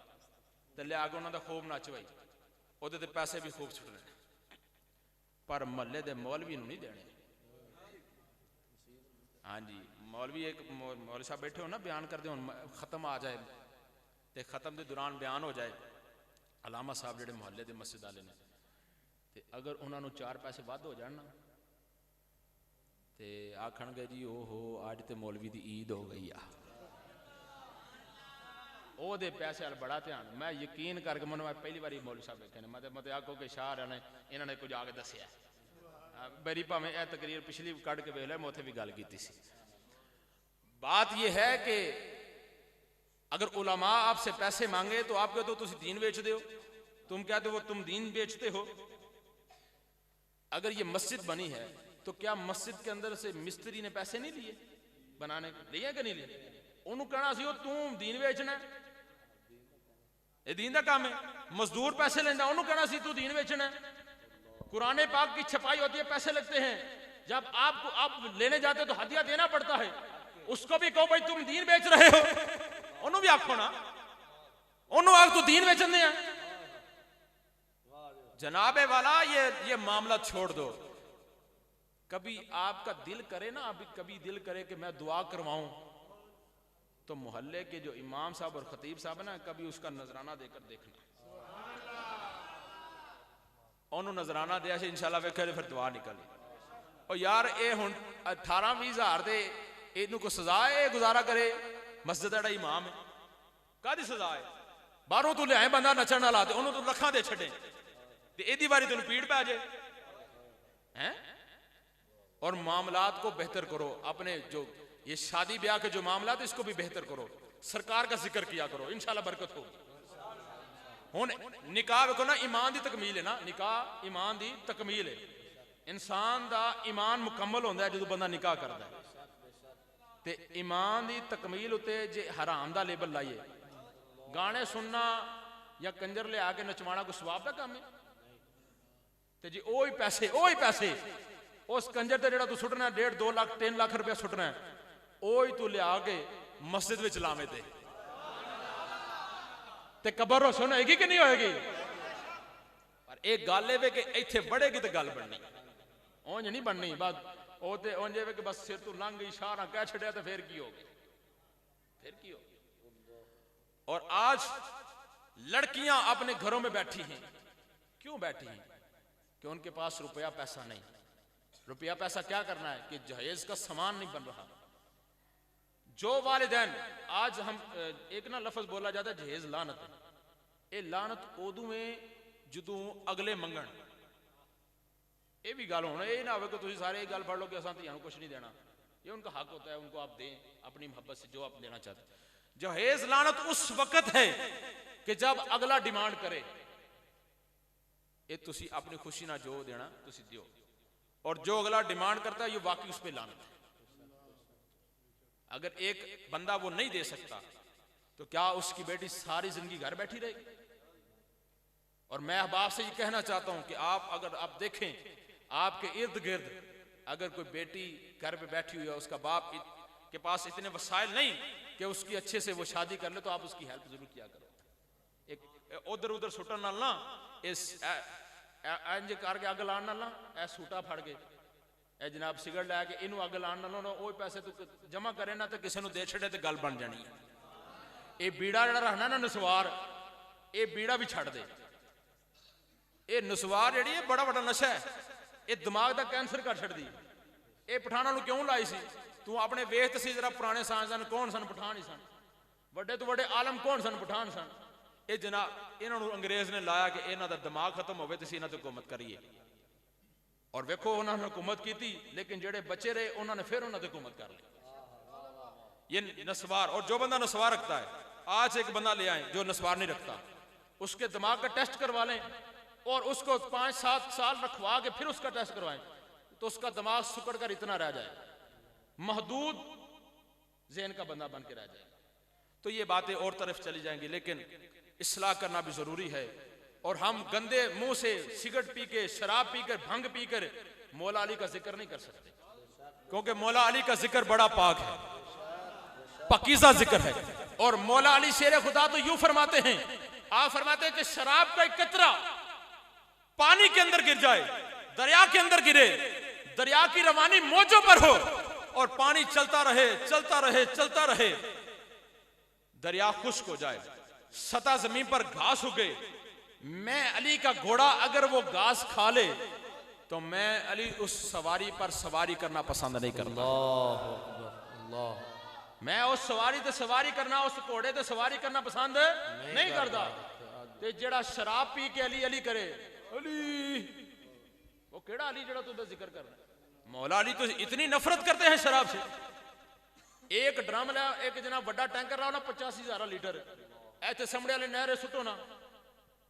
ते लिया के उन्होंने खूब नच भाई, उहदे ते पैसे भी खूब छुटने, पर महल्ले दे मौलवी नूं नहीं देने। हाँ जी, मौलवी एक मौलवी साहब बैठे हो ना, बयान करते हो, खत्म आ जाए तो खत्म के दौरान बयान हो जाए, अलामा साहब जेडे मुहल्ले के मस्जिद वाले ने, ते अगर उन्होंने 4 पैसे वध हो जाए ना ते आखणगे जी ओहो अज तो मौलवी की ईद हो गई आ, ओहदे पैसे वाल बड़ा ध्यान। मैं यकीन करके मैं पहली बार मौलवी साहब देखे ने, मतलब आखो कि शाह ने इन्होंने कुछ आके दसिया मेरी, भावें यह तकरीर पिछली कढ़ के वेख लिया, मैं उत्थे भी गल की सी। बात यह है कि अगर उलमा आपसे पैसे मांगे तो आप कहते हो तुम दीन बेचते हो, तुम कहते हो तुम दीन बेचते हो। अगर ये मस्जिद बनी है तो क्या मस्जिद के अंदर से मिस्त्री ने पैसे नहीं लिए बनाने के लिए कि नहीं लिए? उन्होंने कहना सी तू दीन बेचना, ये दीन का काम है। मजदूर पैसे लेना, उन्होंने कहना सी तू दीन बेचना। कुरान पाक की छपाई होती है, पैसे लगते हैं, जब आपको आप लेने जाते हो तो हदिया देना पड़ता है, उसको भी कहो भाई तुम दीन बेच रहे हो, उन्होंने भी आखो ना, उन्होंने आख तू दीन बेचन दे। जनाबे वाला ये मामला छोड़ दो। कभी आपका दिल करे ना, अभी कभी दिल करे कि मैं दुआ करवाऊं, तो मोहल्ले के जो इमाम साहब और खतीब साहब है ना, कभी उसका नजराना देकर देखना, उन्होंने नजराना दिया से इंशाल्लाह वेखे फिर दुआ निकली। और यार ये हुण 18-20 हज़ार दे ਇਹਨੂੰ ਕੋਈ ਸਜ਼ਾ ਹੈ ਇਹ ਗੁਜ਼ਾਰਾ ਕਰੇ ਮਸਜਿਦ ਦਾ ਇਮਾਮ ਹੈ ਕਾਹਦੀ ਸਜ਼ਾ ਹੈ ਬਾਹਰੋਂ ਤੂੰ ਲਿਆਏ ਬੰਦਾ ਨੱਚਣ ਵਾਲਾ ਤੇ ਉਹਨੂੰ ਤੂੰ ਲੱਖਾਂ ਦੇ ਛੱਡੇ ਤੇ ਇਹਦੀ ਵਾਰੀ ਤੈਨੂੰ ਪੀੜ ਪੈ ਜਾਏ हैं। और मामलात को बेहतर करो अपने जो ये शादी ब्याह के जो मामलात इसको भी बेहतर करो सरकार का जिक्र किया करो इंशाल्लाह बरकत होगी। हुन निकाह देखो ना ईमान दी तकमील है ना निकाह ईमान दी तकमील है इंसान दा ईमान मुकम्मल होंदा है जदों बंदा निकाह करदा है ते ईमान दी तकमील उते जे हराम दा लेबल लाइए गाने सुनना या कंजर ले आके नचवाना कोई सवाब दा काम है ते जी ओही पैसे उस कंजर ते जेड़ा तू सुटना 1.5 2 लाख 3 लाख रुपया सुटना है ओही तू लिया के मस्जिद विच लावे ते कबर रोशन होएगी कि नहीं होएगी। पर एक गल है कि इत्थे बढ़ेगी तो गल बननी उंज नहीं बननी बस ओ ते उंज है कि बस सिर तू लंघ इशारा कह छड़िया तो फिर की हो। और आज लड़कियां अपने घरों में बैठी हैं क्यों बैठी हैं कि उनके पास रुपया पैसा नहीं रुपया पैसा क्या करना है कि जहेज का सामान नहीं बन रहा। जो वालिदैन आज हम एक ना लफ्ज बोला जाता है जहेज लानत है ये लानत उदू में जदों अगले मंगण ये भी गल होना ये ना हो कि तुम सारे गल पढ़ लो कि असां धियां कुछ नहीं देना ये उनका हक होता है उनको आप दें अपनी मोहब्बत से जो आप देना चाहते। जहेज लानत उस वक्त है कि जब अगला डिमांड करे ये तुसी अपनी खुशी ना जो देना तुसी दियो और जो अगला डिमांड करता है ये वाकई उस पे लानत है। अगर एक बंदा वो नहीं दे सकता तो क्या उसकी बेटी सारी जिंदगी घर बैठी रहेगी। और मैं अहबाब से ये कहना चाहता हूं कि आप अगर आप देखें आपके इर्द गिर्द अगर कोई बेटी घर पे बैठी हुई है उसका बाप के पास इतने वसाइल नहीं कि उसकी अच्छे से वो शादी कर ले तो आप उसकी हेल्प जरूर किया करो। एक उधर उधर सुटन नाल ना इस इंज करके अग लाने नाल ना ए सूटा फड़ के ए जनाब सिगरेट लै के इनू अग लाने नाल वो पैसे तू जमा करे ना तो किसी दे छड़े तो गल बन जानी है। ये बीड़ा जिहड़ा रखना ना नसवार ये बीड़ा भी छड़ दे ये नसवार जिहड़ी है बड़ा बड़ा नशा है ये दिमाग का कैंसर कर छड़दी। ये पठाना नूं क्यों लाई सी तू अपने वेख सी जरा पुराने साइंसदान कौन सन पठान ही सन बड़े तो बड़े आलम कौन सन पठान सन। ये जनाब इन्होंने अंग्रेज ने लाया कि इन्हों का दिमाग खत्म हो तो इन्हों पर हुकूमत करिए और वेखो उन्होंने हुकूमत की थी लेकिन जेडे बचे रहे उन्होंने फिर उन्होंने हुकूमत कर ली। ये नस्वार और जो बंदा नस्वार रखता है आज एक बंदा ले आए जो नस्वार नहीं रखता उसके दिमाग का टेस्ट करवा लें और उसको 5-7 साल रखवा के फिर उसका टेस्ट करवाएं तो उसका दिमाग सुकड़ कर इतना रह जाए महदूद ज़हन का बंदा बन के रह जाए। तो ये बातें और तरफ चली जाएंगी लेकिन इस्लाह करना भी जरूरी है। और हम गंदे मुंह से सिगरेट पी के शराब पीकर भंग पीकर मौला अली का जिक्र नहीं कर सकते क्योंकि मौला अली का जिक्र बड़ा पाक है पकीज़ा जिक्र है। और मौला अली शेर खुदा तो यूं फरमाते हैं आप फरमाते हैं कि शराब का एक कतरा पानी के अंदर गिर जाए दरिया के अंदर गिरे दरिया की रवानी मौजों पर हो और पानी चलता रहे दरिया खुश्क हो जाए सतह जमीन पर घास उगे मैं अली का घोड़ा अगर वो घास खा ले तो मैं अली उस सवारी पर सवारी करना पसंद नहीं करता। मैं उस सवारी ते सवारी करना उस घोड़े ते सवारी करना पसंद नहीं करता। ते जेड़ा शराब पी के अली अली करे अली वो केड़ा अली जेड़ा तू जिक्र करना मौला अली तो इतनी नफरत करते हैं शराब से। एक ड्रम ला एक जना बड़ा टैंकर लाओ ना 85,000 लीटर ऐसे समड़े वाले नहरे सुटो ना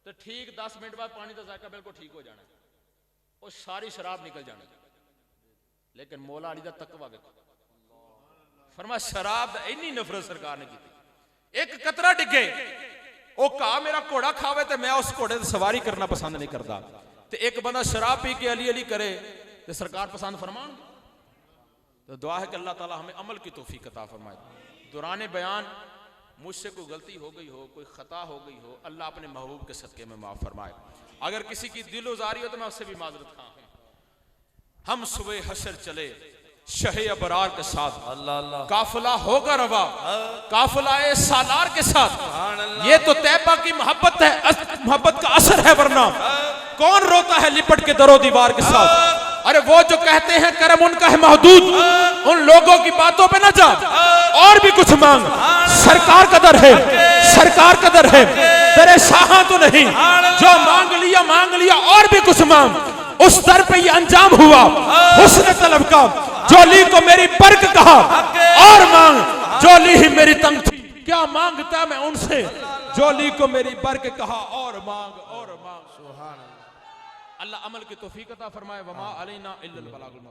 तो ठीक 10 मिनट बाद पानी का जायका बिल्कुल ठीक हो जाना और सारी शराब निकल जानी। लेकिन मौला अली का तकवा देखो फरमा शराब इन्नी नफरत सरकार ने की एक कतरा डिगे वो कहा मेरा घोड़ा खावे तो मैं उस घोड़े से सवारी करना पसंद नहीं करता। तो एक बंदा शराब पी के अली अली करे तो सरकार पसंद फरमान। तो दुआ है कि अल्लाह ताला हमें अमल की तौफीक अता फरमाए। दौरान बयान मुझसे कोई गलती हो गई हो कोई खता हो गई हो अल्लाह अपने महबूब के सदके में माफ़ फरमाए। अगर किसी की दिल उजारी हो तो मैं उससे भी माजरत खां हूं। हम सुबह हशर चले शहे अबरार के साथ अल्लाह अल्लाह काफिला होगा रवा काफिला सालार के साथ ये तो तैबा की मोहब्बत है मोहब्बत का असर है वरना कौन रोता है लिपट के दरो दीवार के साथ। अरे वो जो कहते हैं करम उनका है महदूद, उन लोगों की बातों पे न जा, और भी कुछ मांग। सरकार का दर है, सरकार का दर है, तेरे शाह तो नहीं। जो मांग लिया और भी कुछ मांग। उस दर पे ये अंजाम हुआ हुस्न तलब का। जो ली को मेरी बर्क कहा और मांग, जो ली ही मेरी तंग थी। क्या मांगता मैं उनसे, जो ली को मेरी बर्क कहा और मांग और मांग। सुभान अल्लाह। अल्लाह अमल की तौफीक अता फरमाए। वमा अलैना इल्लल बलागुल मुबीन।